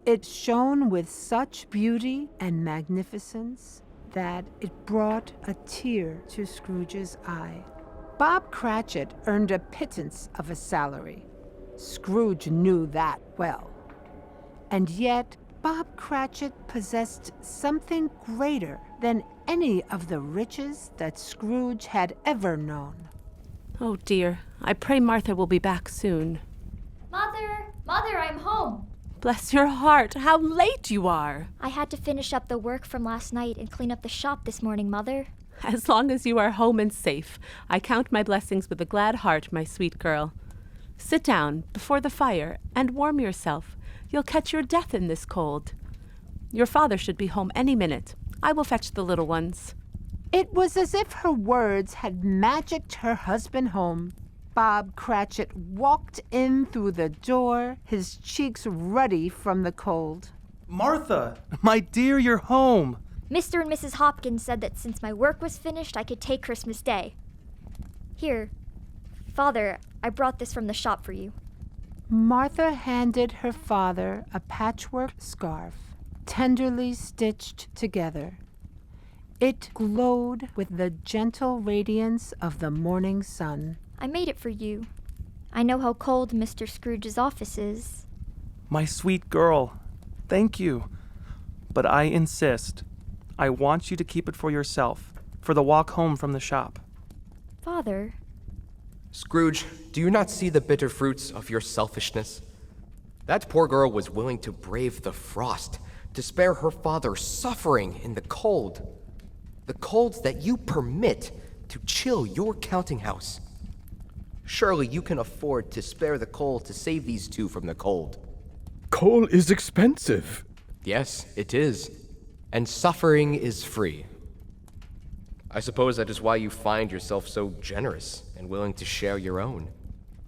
It shone with such beauty and magnificence that it brought a tear to Scrooge's eye. Bob Cratchit earned a pittance of a salary. Scrooge knew that well. And yet, Bob Cratchit possessed something greater than any of the riches that Scrooge had ever known. Oh dear, I pray Martha will be back soon. Mother, I'm home. Bless your heart, how late you are. I had to finish up the work from last night and clean up the shop this morning, Mother. As long as you are home and safe, I count my blessings with a glad heart, my sweet girl. Sit down before the fire and warm yourself. You'll catch your death in this cold. Your father should be home any minute. I will fetch the little ones. It was as if her words had magicked her husband home. Bob Cratchit walked in through the door, his cheeks ruddy from the cold. Martha, my dear, you're home. Mr. and Mrs. Hopkins said that since my work was finished, I could take Christmas Day. Here, Father, I brought this from the shop for you. Martha handed her father a patchwork scarf, tenderly stitched together. It glowed with the gentle radiance of the morning sun. I made it for you. I know how cold Mr. Scrooge's office is. My sweet girl, thank you. But I insist. I want you to keep it for yourself, for the walk home from the shop. Father. Scrooge, do you not see the bitter fruits of your selfishness? That poor girl was willing to brave the frost, to spare her father suffering in the cold. The colds that you permit to chill your counting house. Surely you can afford to spare the coal to save these two from the cold. Coal is expensive. Yes, it is. And suffering is free. I suppose that is why you find yourself so generous and willing to share your own.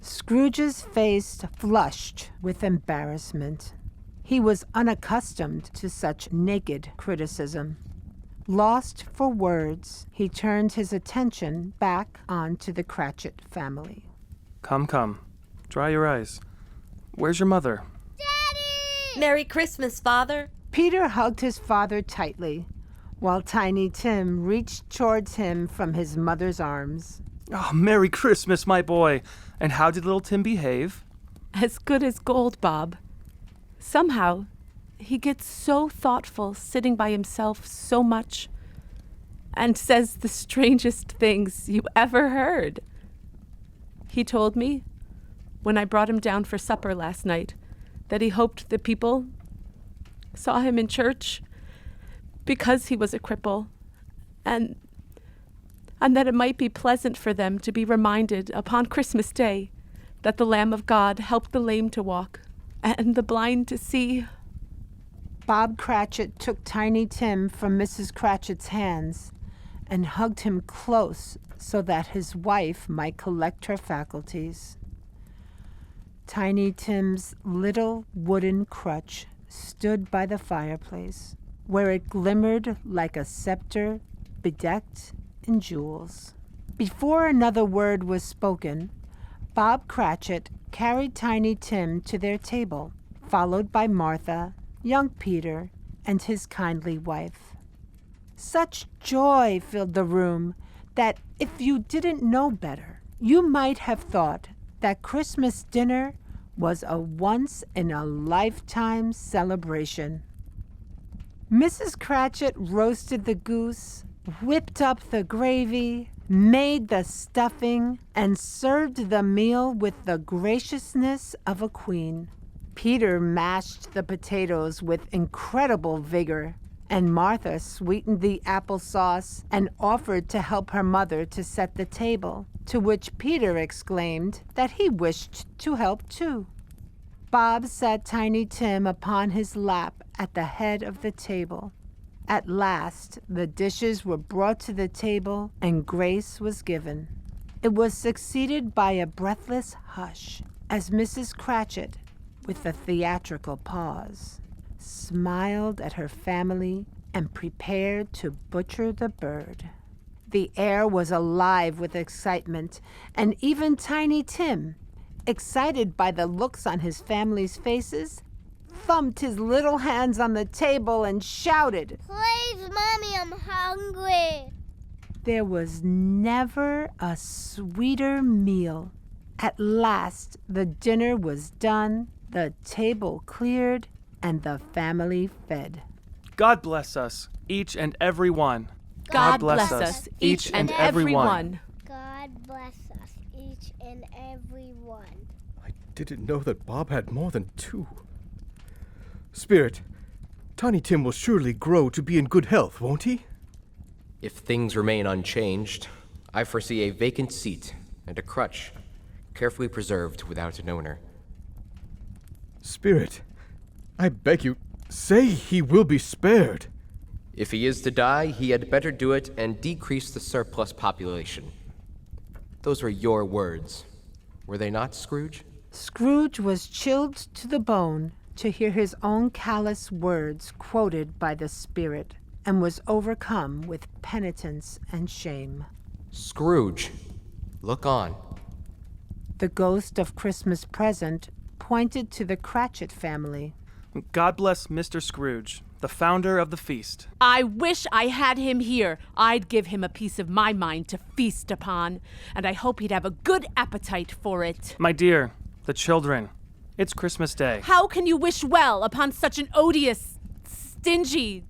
Scrooge's face flushed with embarrassment. He was unaccustomed to such naked criticism. Lost for words, he turned his attention back onto the Cratchit family. Come. Dry your eyes. Where's your mother? Daddy! Merry Christmas, Father. Peter hugged his father tightly, while Tiny Tim reached towards him from his mother's arms. Oh, Merry Christmas, my boy. And how did little Tim behave? As good as gold, Bob. Somehow, he gets so thoughtful sitting by himself so much and says the strangest things you ever heard. He told me, when I brought him down for supper last night, that he hoped the people saw him in church because he was a cripple, and that it might be pleasant for them to be reminded upon Christmas Day that the Lamb of God helped the lame to walk and the blind to see. Bob Cratchit took Tiny Tim from Mrs. Cratchit's hands and hugged him close so that his wife might collect her faculties. Tiny Tim's little wooden crutch stood by the fireplace, where it glimmered like a scepter bedecked in jewels. Before another word was spoken, Bob Cratchit carried Tiny Tim to their table, followed by Martha, young Peter, and his kindly wife. Such joy filled the room that if you didn't know better, you might have thought that Christmas dinner was a once-in-a-lifetime celebration. Mrs. Cratchit roasted the goose, whipped up the gravy, made the stuffing, and served the meal with the graciousness of a queen. Peter mashed the potatoes with incredible vigor, and Martha sweetened the applesauce and offered to help her mother to set the table, to which Peter exclaimed that he wished to help too. Bob sat Tiny Tim upon his lap at the head of the table. At last, the dishes were brought to the table and grace was given. It was succeeded by a breathless hush as Mrs. Cratchit, with a theatrical pause, smiled at her family and prepared to butcher the bird. The air was alive with excitement, and even Tiny Tim, excited by the looks on his family's faces, thumped his little hands on the table and shouted, Please, Mommy, I'm hungry. There was never a sweeter meal. At last, the dinner was done, the table cleared, and the family fed. God bless us, each and every one. God bless us, each and every one. God bless us, each and every one. I didn't know that Bob had more than two. Spirit, Tiny Tim will surely grow to be in good health, won't he? If things remain unchanged, I foresee a vacant seat and a crutch, carefully preserved without an owner. Spirit, I beg you, say he will be spared. If he is to die, he had better do it and decrease the surplus population. Those were your words, were they not, Scrooge? Scrooge was chilled to the bone to hear his own callous words quoted by the Spirit, and was overcome with penitence and shame. Scrooge, look on. The ghost of Christmas Present pointed to the Cratchit family. God bless Mr. Scrooge, the founder of the feast. I wish I had him here. I'd give him a piece of my mind to feast upon, and I hope he'd have a good appetite for it. My dear, the children, it's Christmas Day. How can you wish well upon such an odious, stingy,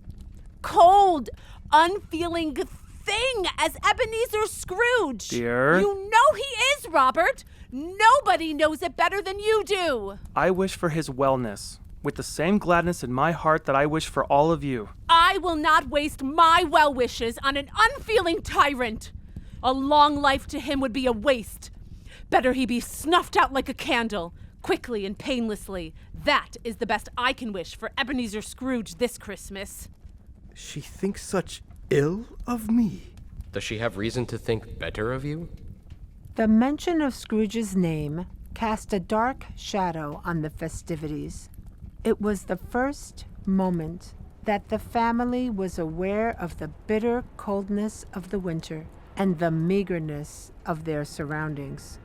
cold, unfeeling thing as Ebenezer Scrooge? Dear? You know he is, Robert. Nobody knows it better than you do. I wish for his wellness, with the same gladness in my heart that I wish for all of you. I will not waste my well wishes on an unfeeling tyrant. A long life to him would be a waste. Better he be snuffed out like a candle, quickly and painlessly. That is the best I can wish for Ebenezer Scrooge this Christmas. She thinks such ill of me. Does she have reason to think better of you? The mention of Scrooge's name cast a dark shadow on the festivities. It was the first moment that the family was aware of the bitter coldness of the winter and the meagerness of their surroundings.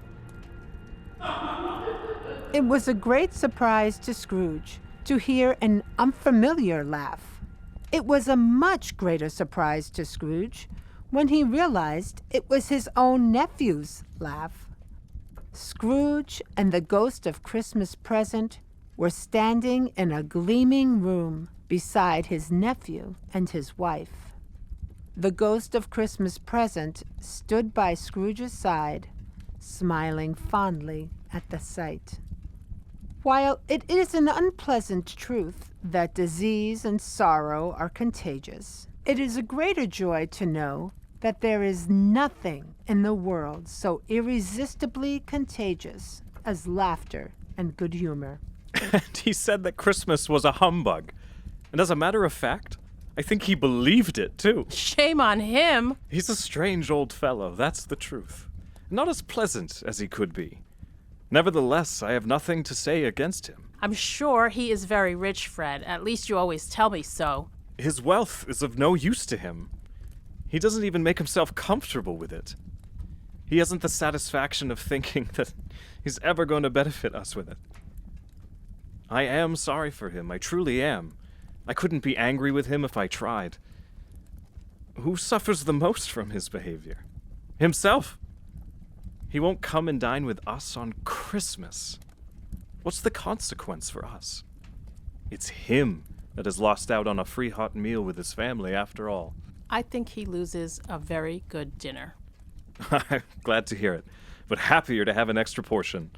It was a great surprise to Scrooge to hear an unfamiliar laugh. It was a much greater surprise to Scrooge when he realized it was his own nephew's laugh. Scrooge and the ghost of Christmas Present were standing in a gleaming room beside his nephew and his wife. The ghost of Christmas Present stood by Scrooge's side, smiling fondly at the sight. While it is an unpleasant truth that disease and sorrow are contagious, it is a greater joy to know that there is nothing in the world so irresistibly contagious as laughter and good humor. And he said that Christmas was a humbug. And as a matter of fact, I think he believed it, too. Shame on him. He's a strange old fellow, that's the truth. Not as pleasant as he could be. Nevertheless, I have nothing to say against him. I'm sure he is very rich, Fred. At least you always tell me so. His wealth is of no use to him. He doesn't even make himself comfortable with it. He hasn't the satisfaction of thinking that he's ever going to benefit us with it. I am sorry for him, I truly am. I couldn't be angry with him if I tried. Who suffers the most from his behavior? Himself. He won't come and dine with us on Christmas. What's the consequence for us? It's him that has lost out on a free hot meal with his family after all. I think he loses a very good dinner. I'm glad to hear it, but happier to have an extra portion.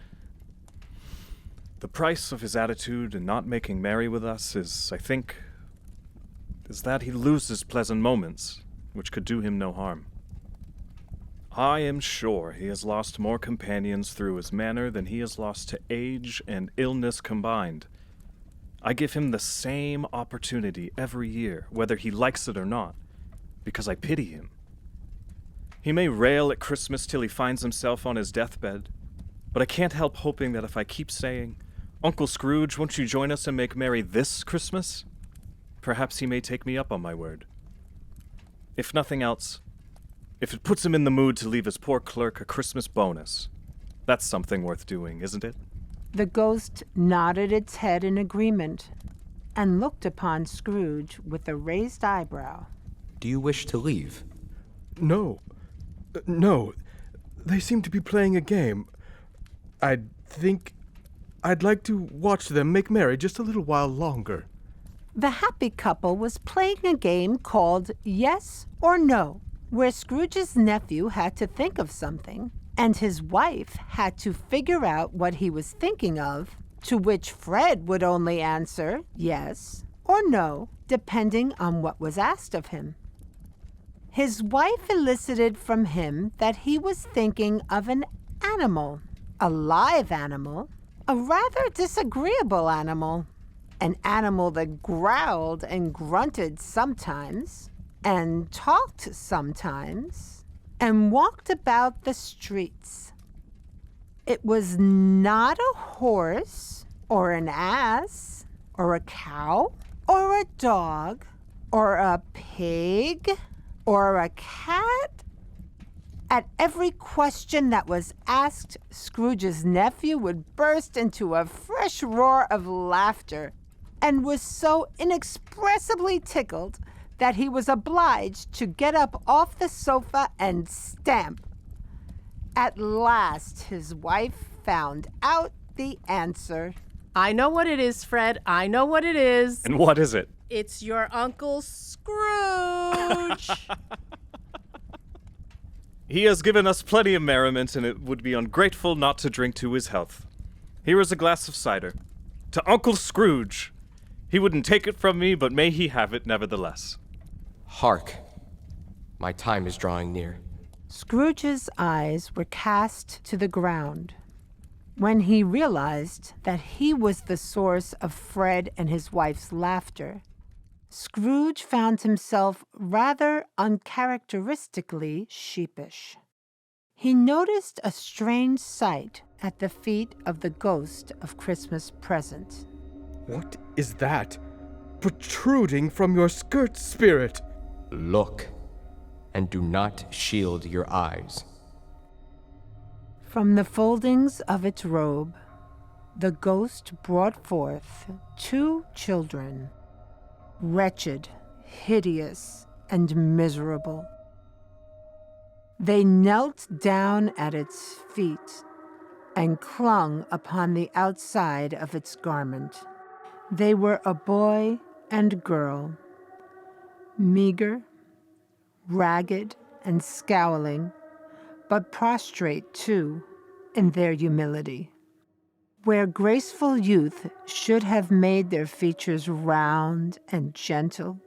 The price of his attitude in not making merry with us is, I think, is that he loses pleasant moments, which could do him no harm. I am sure he has lost more companions through his manner than he has lost to age and illness combined. I give him the same opportunity every year, whether he likes it or not, because I pity him. He may rail at Christmas till he finds himself on his deathbed, but I can't help hoping that if I keep saying, "Uncle Scrooge, won't you join us and make merry this Christmas?" perhaps he may take me up on my word. If nothing else, if it puts him in the mood to leave his poor clerk a Christmas bonus, that's something worth doing, isn't it? The ghost nodded its head in agreement and looked upon Scrooge with a raised eyebrow. Do you wish to leave? No. No. They seem to be playing a game. I think I'd like to watch them make merry just a little while longer. The happy couple was playing a game called Yes or No, where Scrooge's nephew had to think of something, and his wife had to figure out what he was thinking of to which Fred would only answer yes or no, depending on what was asked of him. His wife elicited from him that he was thinking of an animal, a live animal, a rather disagreeable animal, an animal that growled and grunted sometimes, and talked sometimes, and walked about the streets. It was not a horse, or an ass, or a cow, or a dog, or a pig, or a cat. At every question that was asked, Scrooge's nephew would burst into a fresh roar of laughter, and was so inexpressibly tickled that he was obliged to get up off the sofa and stamp. At last, his wife found out the answer. I know what it is, Fred. I know what it is. And what is it? It's your Uncle Scrooge. He has given us plenty of merriment, and it would be ungrateful not to drink to his health. Here is a glass of cider. To Uncle Scrooge. He wouldn't take it from me, but may he have it nevertheless. Hark. My time is drawing near. Scrooge's eyes were cast to the ground when he realized that he was the source of Fred and his wife's laughter. Scrooge found himself rather uncharacteristically sheepish. He noticed a strange sight at the feet of the ghost of Christmas present. What is that protruding from your skirt, spirit? Look, and do not shield your eyes. From the foldings of its robe, the ghost brought forth 2 children, wretched, hideous, and miserable. They knelt down at its feet and clung upon the outside of its garment. They were a boy and girl, meager, ragged, and scowling, but prostrate, too, in their humility. Where graceful youth should have made their features round and gentle,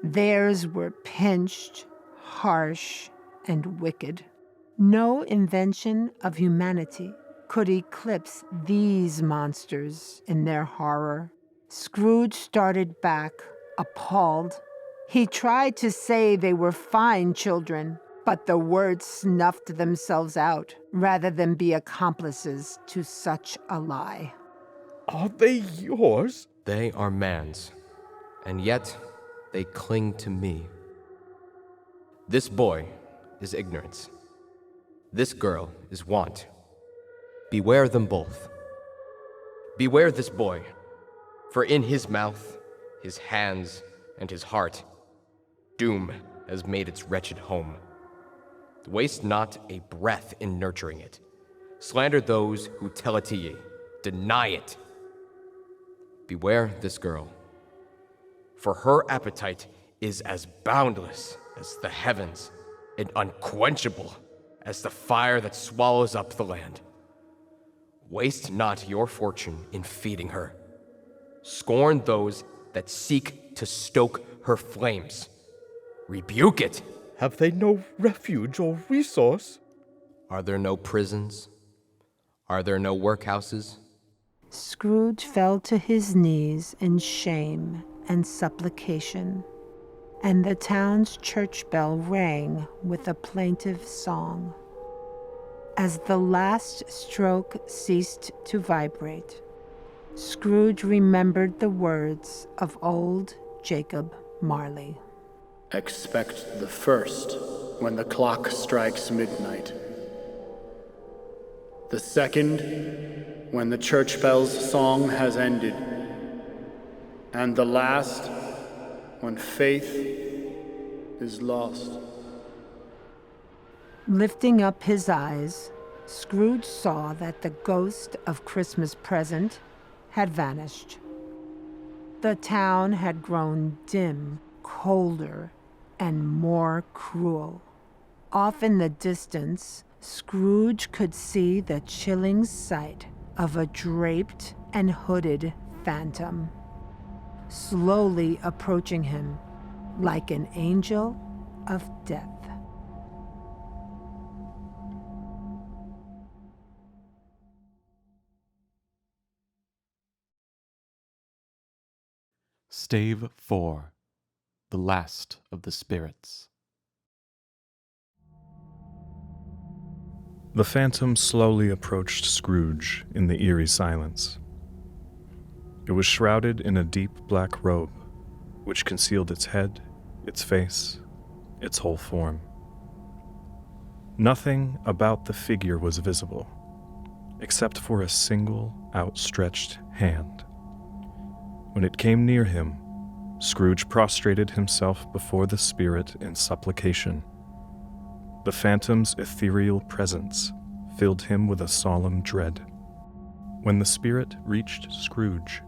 theirs were pinched, harsh, and wicked. No invention of humanity could eclipse these monsters in their horror. Scrooge started back, appalled. He tried to say they were fine children, but the words snuffed themselves out rather than be accomplices to such a lie. Are they yours? They are man's, and yet they cling to me. This boy is ignorance. This girl is want. Beware them both. Beware this boy, for in his mouth, his hands, and his heart, doom has made its wretched home. Waste not a breath in nurturing it. Slander those who tell it to ye. Deny it. Beware this girl, for her appetite is as boundless as the heavens and unquenchable as the fire that swallows up the land. Waste not your fortune in feeding her. Scorn those that seek to stoke her flames. Rebuke it. Have they no refuge or resource? Are there no prisons? Are there no workhouses? Scrooge fell to his knees in shame and supplication, and the town's church bell rang with a plaintive song. As the last stroke ceased to vibrate, Scrooge remembered the words of old Jacob Marley. Expect the first when the clock strikes midnight. The second when the church bell's song has ended. And the last when faith is lost. Lifting up his eyes, Scrooge saw that the ghost of Christmas present had vanished. The town had grown dim, colder, and more cruel. Off in the distance, Scrooge could see the chilling sight of a draped and hooded phantom, slowly approaching him like an angel of death. Stave 4. The Last of the Spirits. The phantom slowly approached Scrooge in the eerie silence. It was shrouded in a deep black robe, which concealed its head, its face, its whole form. Nothing about the figure was visible, except for a single outstretched hand. When it came near him, Scrooge prostrated himself before the spirit in supplication. The phantom's ethereal presence filled him with a solemn dread. When the spirit reached Scrooge,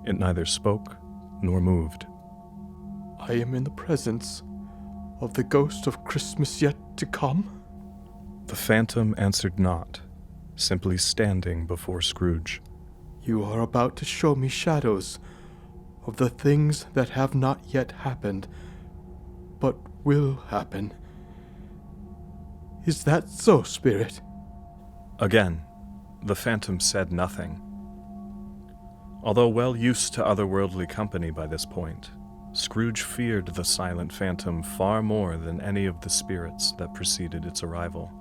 it neither spoke nor moved. I am in the presence of the ghost of Christmas yet to come? The phantom answered not, simply standing before Scrooge. You are about to show me shadows of the things that have not yet happened, but will happen. Is that so, Spirit? Again, the phantom said nothing. Although well used to otherworldly company by this point, Scrooge feared the silent phantom far more than any of the spirits that preceded its arrival.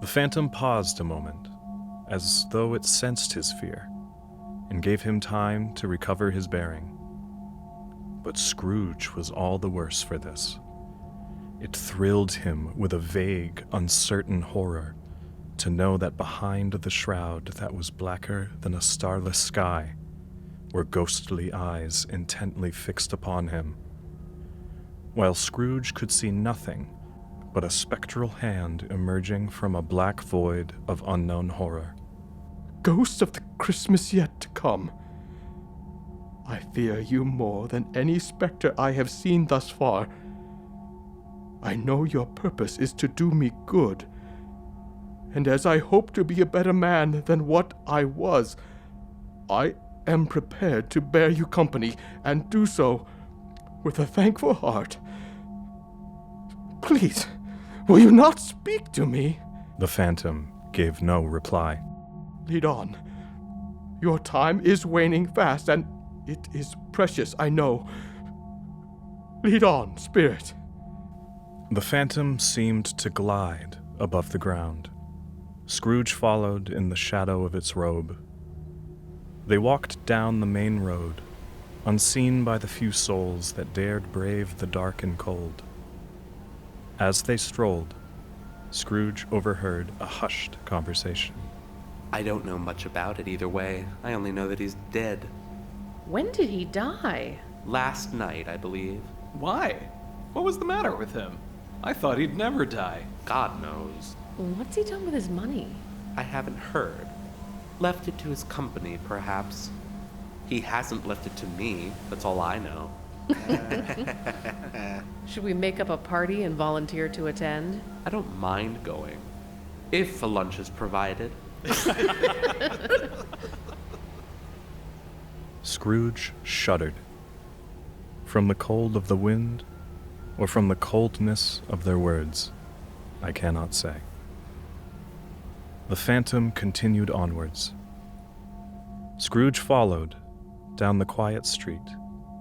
The phantom paused a moment, as though it sensed his fear, and gave him time to recover his bearing. But Scrooge was all the worse for this. It thrilled him with a vague, uncertain horror to know that behind the shroud that was blacker than a starless sky were ghostly eyes intently fixed upon him, while Scrooge could see nothing but a spectral hand emerging from a black void of unknown horror. Ghost of the Christmas yet to come. I fear you more than any specter I have seen thus far. I know your purpose is to do me good, and as I hope to be a better man than what I was, I am prepared to bear you company, and do so with a thankful heart. Please, will you not speak to me? The phantom gave no reply. Lead on. Your time is waning fast, and it is precious, I know. Lead on, Spirit. The phantom seemed to glide above the ground. Scrooge followed in the shadow of its robe. They walked down the main road, unseen by the few souls that dared brave the dark and cold. As they strolled, Scrooge overheard a hushed conversation. I don't know much about it either way. I only know that he's dead. When did he die? Last night, I believe. Why? What was the matter with him? I thought he'd never die. God knows. What's he done with his money? I haven't heard. Left it to his company, perhaps. He hasn't left it to me. That's all I know. Should we make up a party and volunteer to attend? I don't mind going, if a lunch is provided. Scrooge shuddered. From the cold of the wind, or from the coldness of their words, I cannot say. The phantom continued onwards. Scrooge followed down the quiet street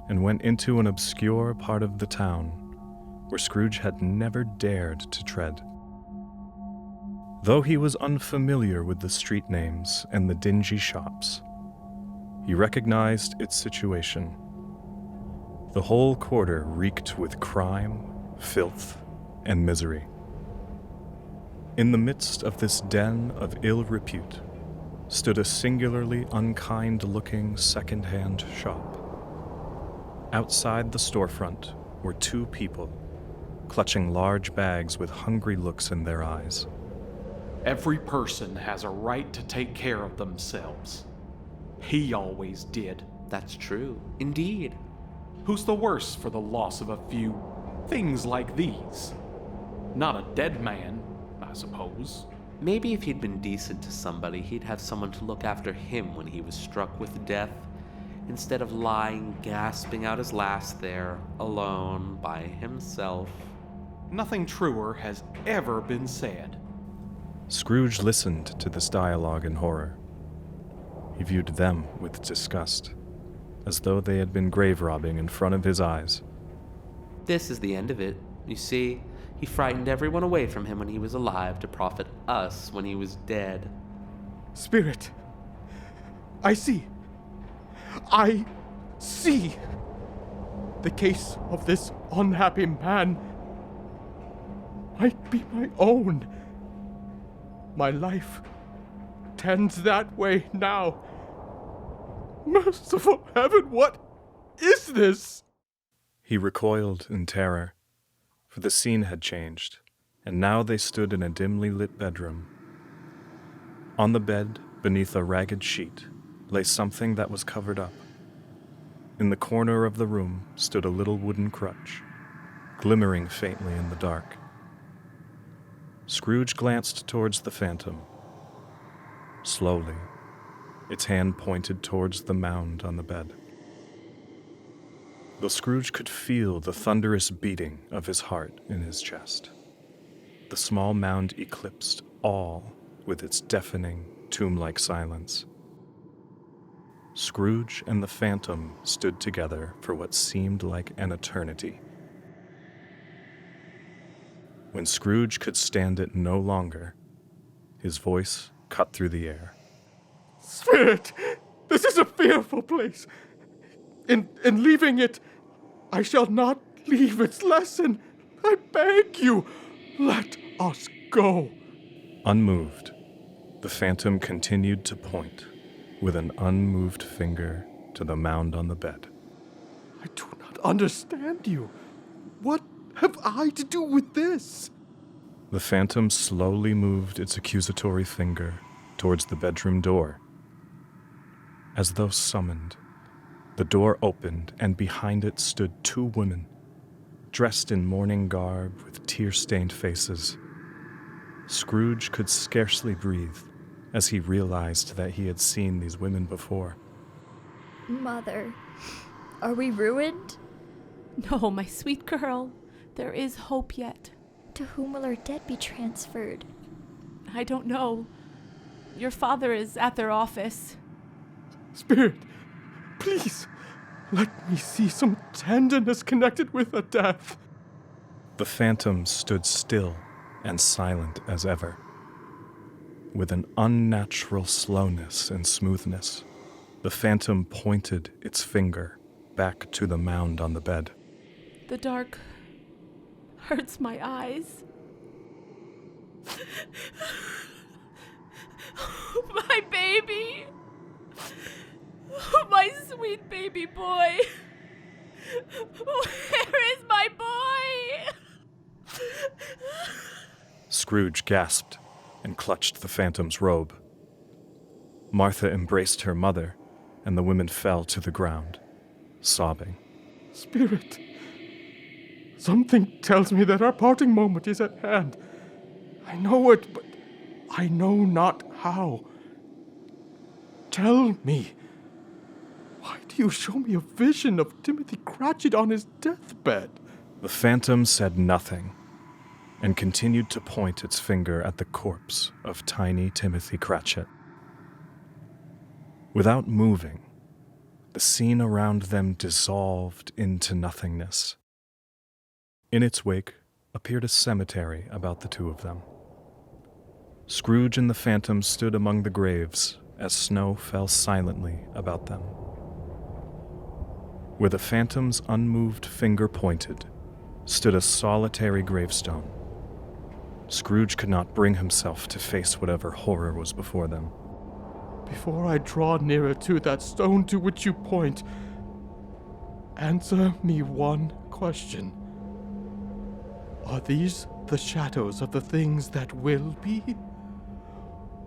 and went into an obscure part of the town where Scrooge had never dared to tread. Though he was unfamiliar with the street names and the dingy shops, he recognized its situation. The whole quarter reeked with crime, filth, and misery. In the midst of this den of ill repute stood a singularly unkind-looking second-hand shop. Outside the storefront were two people, clutching large bags with hungry looks in their eyes. Every person has a right to take care of themselves. He always did. That's true. Indeed. Who's the worse for the loss of a few things like these? Not a dead man, I suppose. Maybe if he'd been decent to somebody, he'd have someone to look after him when he was struck with death, instead of lying, gasping out his last there, alone, by himself. Nothing truer has ever been said. Scrooge listened to this dialogue in horror. He viewed them with disgust, as though they had been grave robbing in front of his eyes. This is the end of it. You see, he frightened everyone away from him when he was alive to profit us when he was dead. Spirit, I see. I see. The case of this unhappy man might be my own. My life tends that way now. Merciful heaven, what is this? He recoiled in terror, for the scene had changed, and now they stood in a dimly lit bedroom. On the bed, beneath a ragged sheet, lay something that was covered up. In the corner of the room stood a little wooden crutch, glimmering faintly in the dark. Scrooge glanced towards the phantom. Slowly, its hand pointed towards the mound on the bed. Though Scrooge could feel the thunderous beating of his heart in his chest, the small mound eclipsed all with its deafening, tomb-like silence. Scrooge and the phantom stood together for what seemed like an eternity. When Scrooge could stand it no longer, his voice cut through the air. Spirit, this is a fearful place. In leaving it, I shall not leave its lesson. I beg you, let us go. Unmoved, the phantom continued to point with an unmoved finger to the mound on the bed. I do not understand you. What have I to do with this? The phantom slowly moved its accusatory finger towards the bedroom door. As though summoned, the door opened, and behind it stood two women, dressed in mourning garb with tear-stained faces. Scrooge could scarcely breathe as he realized that he had seen these women before. Mother, are we ruined? No, my sweet girl. There is hope yet. To whom will our debt be transferred? I don't know. Your father is at their office. Spirit, please, let me see some tenderness connected with a death. The phantom stood still and silent as ever, with an unnatural slowness and smoothness. The phantom pointed its finger back to the mound on the bed. The dark hurts my eyes. My baby! My sweet baby boy! Where is my boy? Scrooge gasped and clutched the phantom's robe. Martha embraced her mother, and the women fell to the ground, sobbing. Spirit, something tells me that our parting moment is at hand. I know it, but I know not how. Tell me, why do you show me a vision of Timothy Cratchit on his deathbed? The phantom said nothing, and continued to point its finger at the corpse of tiny Timothy Cratchit. Without moving, the scene around them dissolved into nothingness. In its wake appeared a cemetery about the two of them. Scrooge and the phantom stood among the graves as snow fell silently about them. Where the phantom's unmoved finger pointed stood a solitary gravestone. Scrooge could not bring himself to face whatever horror was before them. Before I draw nearer to that stone to which you point, answer me one question. Are these the shadows of the things that will be?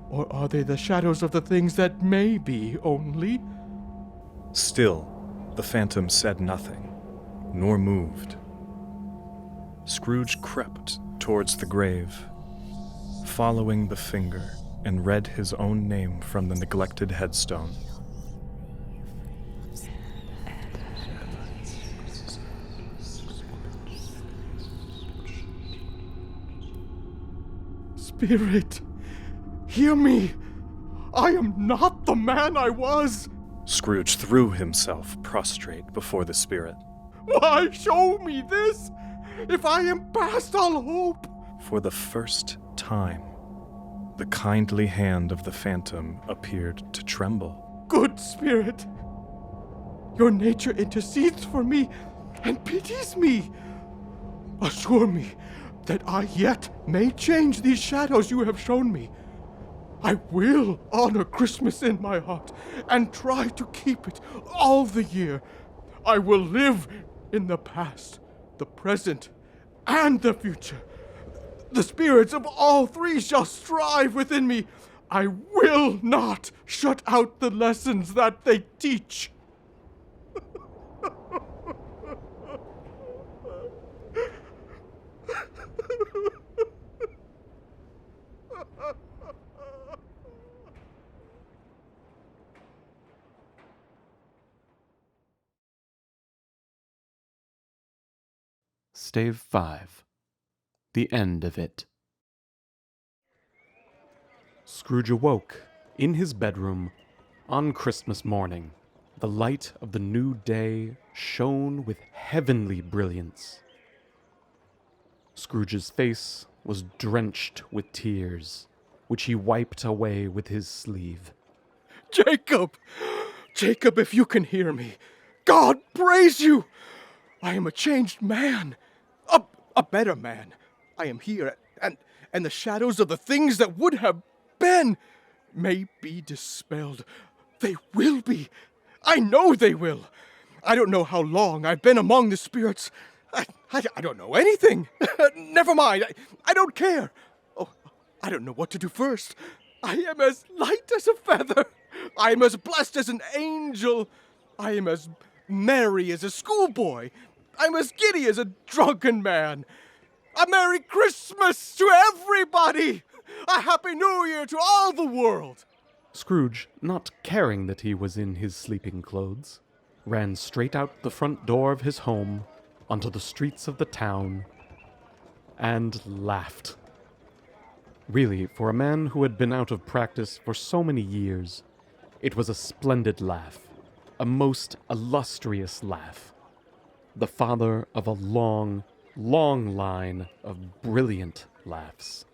Or are they the shadows of the things that may be only? Still, the phantom said nothing, nor moved. Scrooge crept towards the grave, following the finger, and read his own name from the neglected headstone. Spirit, hear me! I am not the man I was! Scrooge threw himself prostrate before the spirit. Why show me this, if I am past all hope? For the first time, the kindly hand of the phantom appeared to tremble. Good Spirit, your nature intercedes for me and pities me. Assure me that I yet may change these shadows you have shown me. I will honor Christmas in my heart and try to keep it all the year. I will live in the past, the present, and the future. The spirits of all three shall strive within me. I will not shut out the lessons that they teach. Stave 5. The End of It. Scrooge awoke in his bedroom on Christmas morning. The light of the new day shone with heavenly brilliance. Scrooge's face was drenched with tears, which he wiped away with his sleeve. Jacob! Jacob, if you can hear me, God praise you! I am a changed man. A better man. I am here, and the shadows of the things that would have been may be dispelled. They will be. I know they will. I don't know how long I've been among the spirits. I don't know anything. Never mind. I don't care. Oh, I don't know what to do first. I am as light as a feather. I am as blessed as an angel. I am as merry as a schoolboy. I'm as giddy as a drunken man. A Merry Christmas to everybody! A Happy New Year to all the world! Scrooge, not caring that he was in his sleeping clothes, ran straight out the front door of his home onto the streets of the town and laughed. Really, for a man who had been out of practice for so many years, it was a splendid laugh, a most illustrious laugh. The father of a long, long line of brilliant laughs.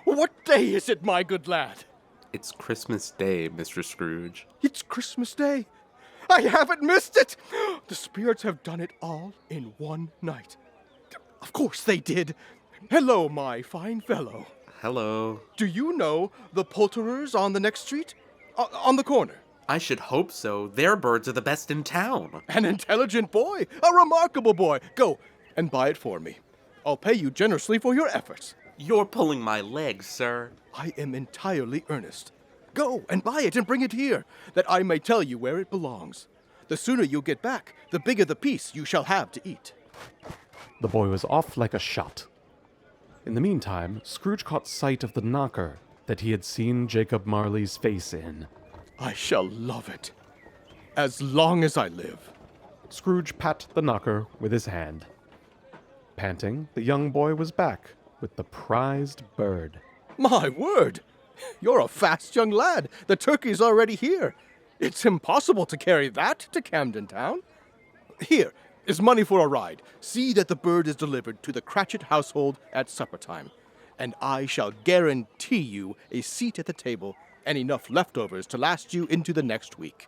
What day is it, my good lad? It's Christmas Day, Mr. Scrooge. It's Christmas Day. I haven't missed it. The spirits have done it all in one night. Of course they did. Hello, my fine fellow. Hello. Do you know the poulterers on the next street? On the corner? I should hope so. Their birds are the best in town. An intelligent boy, a remarkable boy. Go and buy it for me. I'll pay you generously for your efforts. You're pulling my leg, sir. I am entirely earnest. Go and buy it and bring it here, that I may tell you where it belongs. The sooner you get back, the bigger the piece you shall have to eat. The boy was off like a shot. In the meantime, Scrooge caught sight of the knocker that he had seen Jacob Marley's face in. I shall love it, as long as I live. Scrooge pat the knocker with his hand. Panting, the young boy was back with the prized bird. My word! You're a fast young lad. The turkey's already here. It's impossible to carry that to Camden Town. Here is money for a ride. See that the bird is delivered to the Cratchit household at supper time, and I shall guarantee you a seat at the table and enough leftovers to last you into the next week.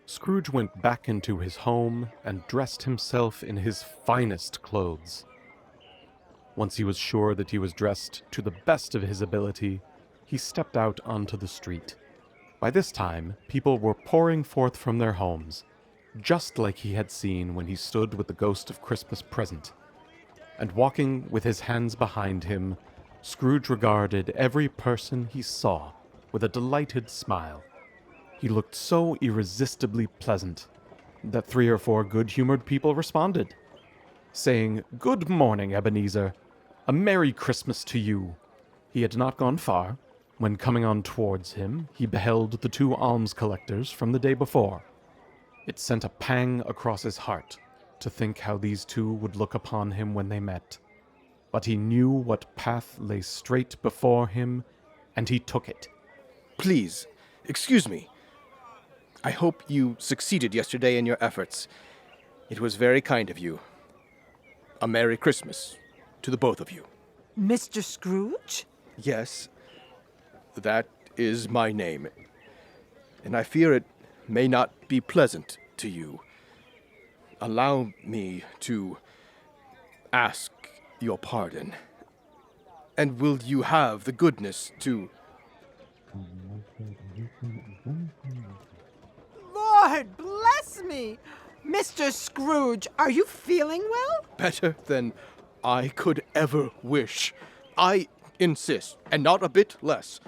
Scrooge went back into his home and dressed himself in his finest clothes. Once he was sure that he was dressed to the best of his ability, he stepped out onto the street. By this time, people were pouring forth from their homes, just like he had seen when he stood with the ghost of Christmas present. And walking with his hands behind him, Scrooge regarded every person he saw with a delighted smile. He looked so irresistibly pleasant that 3 or 4 good-humored people responded, saying, "Good morning, Ebenezer. A Merry Christmas to you." He had not gone far, when coming on towards him, he beheld the two alms collectors from the day before. It sent a pang across his heart to think how these two would look upon him when they met. But he knew what path lay straight before him, and he took it. Please, excuse me. I hope you succeeded yesterday in your efforts. It was very kind of you. A Merry Christmas to the both of you. Mr. Scrooge? Yes, that is my name. And I fear it may not be pleasant to you. Allow me to ask your pardon. And will you have the goodness to... Lord bless me! Mr. Scrooge, are you feeling well? Better than I could ever wish. I insist, and not a bit less.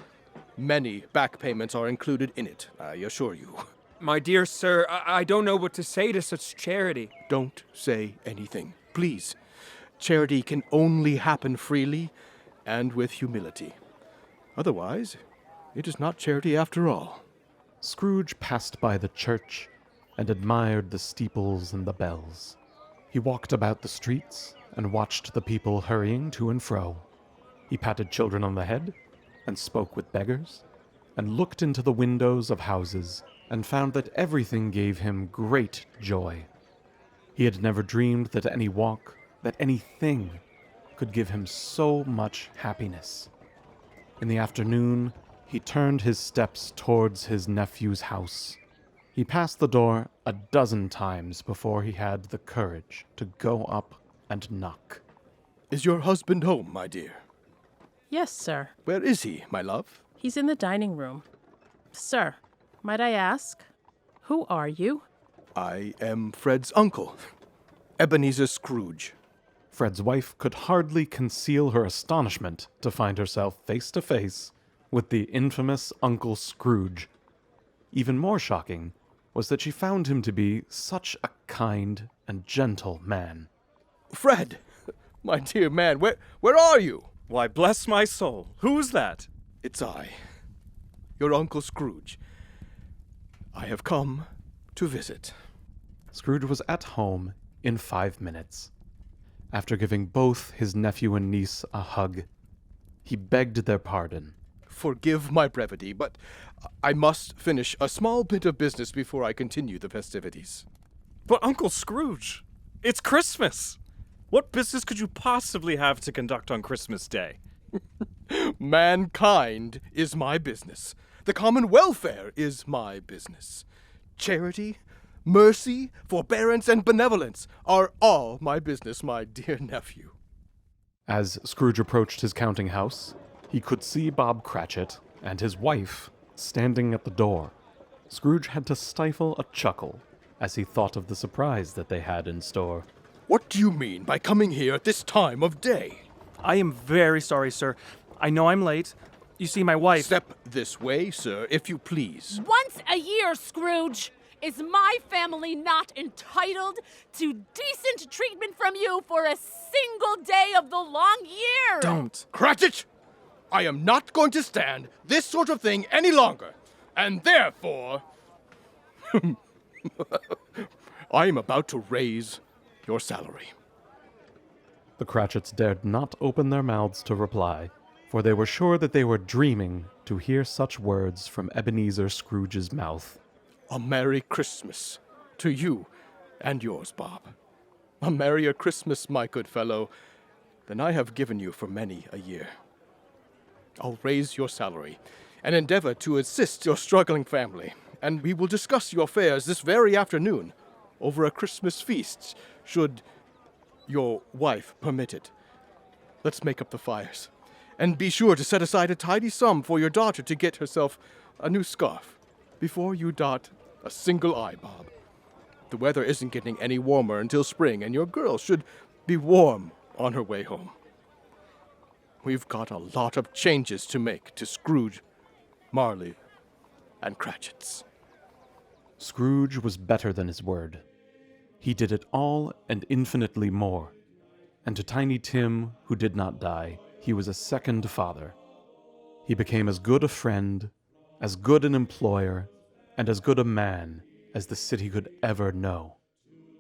Many back payments are included in it, I assure you. My dear sir, I don't know what to say to such charity. Don't say anything, please. Charity can only happen freely and with humility. Otherwise, it is not charity after all. Scrooge passed by the church and admired the steeples and the bells. He walked about the streets and watched the people hurrying to and fro. He patted children on the head and spoke with beggars and looked into the windows of houses and found that everything gave him great joy. He had never dreamed that any walk, that anything could give him so much happiness. In the afternoon, he turned his steps towards his nephew's house. He passed the door 12 times before he had the courage to go up and knock. Is your husband home, my dear? Yes, sir. Where is he, my love? He's in the dining room. Sir, might I ask, who are you? I am Fred's uncle, Ebenezer Scrooge. Fred's wife could hardly conceal her astonishment to find herself face to face with the infamous Uncle Scrooge. Even more shocking was that she found him to be such a kind and gentle man. Fred, my dear man, where are you? Why, bless my soul, who's that? It's I, your Uncle Scrooge. I have come to visit. Scrooge was at home in 5 minutes. After giving both his nephew and niece a hug, he begged their pardon. Forgive my brevity, but I must finish a small bit of business before I continue the festivities. But Uncle Scrooge, it's Christmas! What business could you possibly have to conduct on Christmas Day? Mankind is my business. The common welfare is my business. Charity, mercy, forbearance, and benevolence are all my business, my dear nephew. As Scrooge approached his counting house, he could see Bob Cratchit and his wife standing at the door. Scrooge had to stifle a chuckle as he thought of the surprise that they had in store. What do you mean by coming here at this time of day? I am very sorry, sir. I know I'm late. You see, my wife... Step this way, sir, if you please. Once a year, Scrooge! Is my family not entitled to decent treatment from you for a single day of the long year? Don't. Cratchit! I am not going to stand this sort of thing any longer, and therefore... I am about to raise your salary. The Cratchits dared not open their mouths to reply, for they were sure that they were dreaming to hear such words from Ebenezer Scrooge's mouth. A Merry Christmas to you and yours, Bob. A merrier Christmas, my good fellow, than I have given you for many a year. I'll raise your salary and endeavor to assist your struggling family, and we will discuss your affairs this very afternoon over a Christmas feast, should your wife permit it. Let's make up the fires, and be sure to set aside a tidy sum for your daughter to get herself a new scarf before you dot a single I, Bob. The weather isn't getting any warmer until spring, and your girl should be warm on her way home. We've got a lot of changes to make to Scrooge, Marley, and Cratchit's. Scrooge was better than his word. He did it all and infinitely more. And to Tiny Tim, who did not die, he was a second father, He became as good a friend, as good an employer, and as good a man as the city could ever know.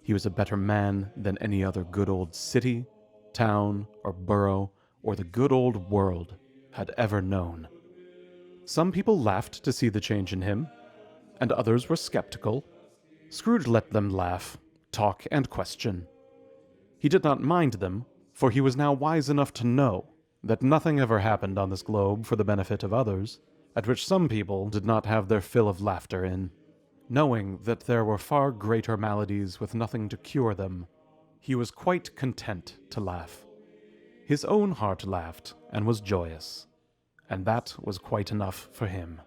He was a better man than any other good old city, town, or borough, or the good old world had ever known. Some people laughed to see the change in him, and others were skeptical. Scrooge let them laugh, talk, and question. He did not mind them, for he was now wise enough to know that nothing ever happened on this globe for the benefit of others, at which some people did not have their fill of laughter in. Knowing that there were far greater maladies with nothing to cure them, he was quite content to laugh. His own heart laughed and was joyous, and that was quite enough for him.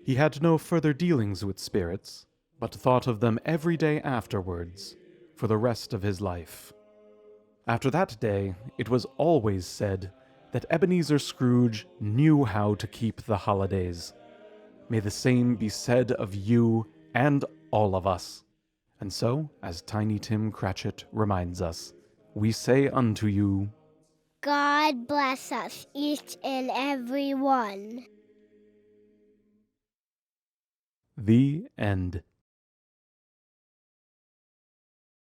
He had no further dealings with spirits, but thought of them every day afterwards, for the rest of his life. After that day, it was always said that Ebenezer Scrooge knew how to keep the holidays. May the same be said of you and all of us. And so, as Tiny Tim Cratchit reminds us, we say unto you, God bless us, each and every one. The End.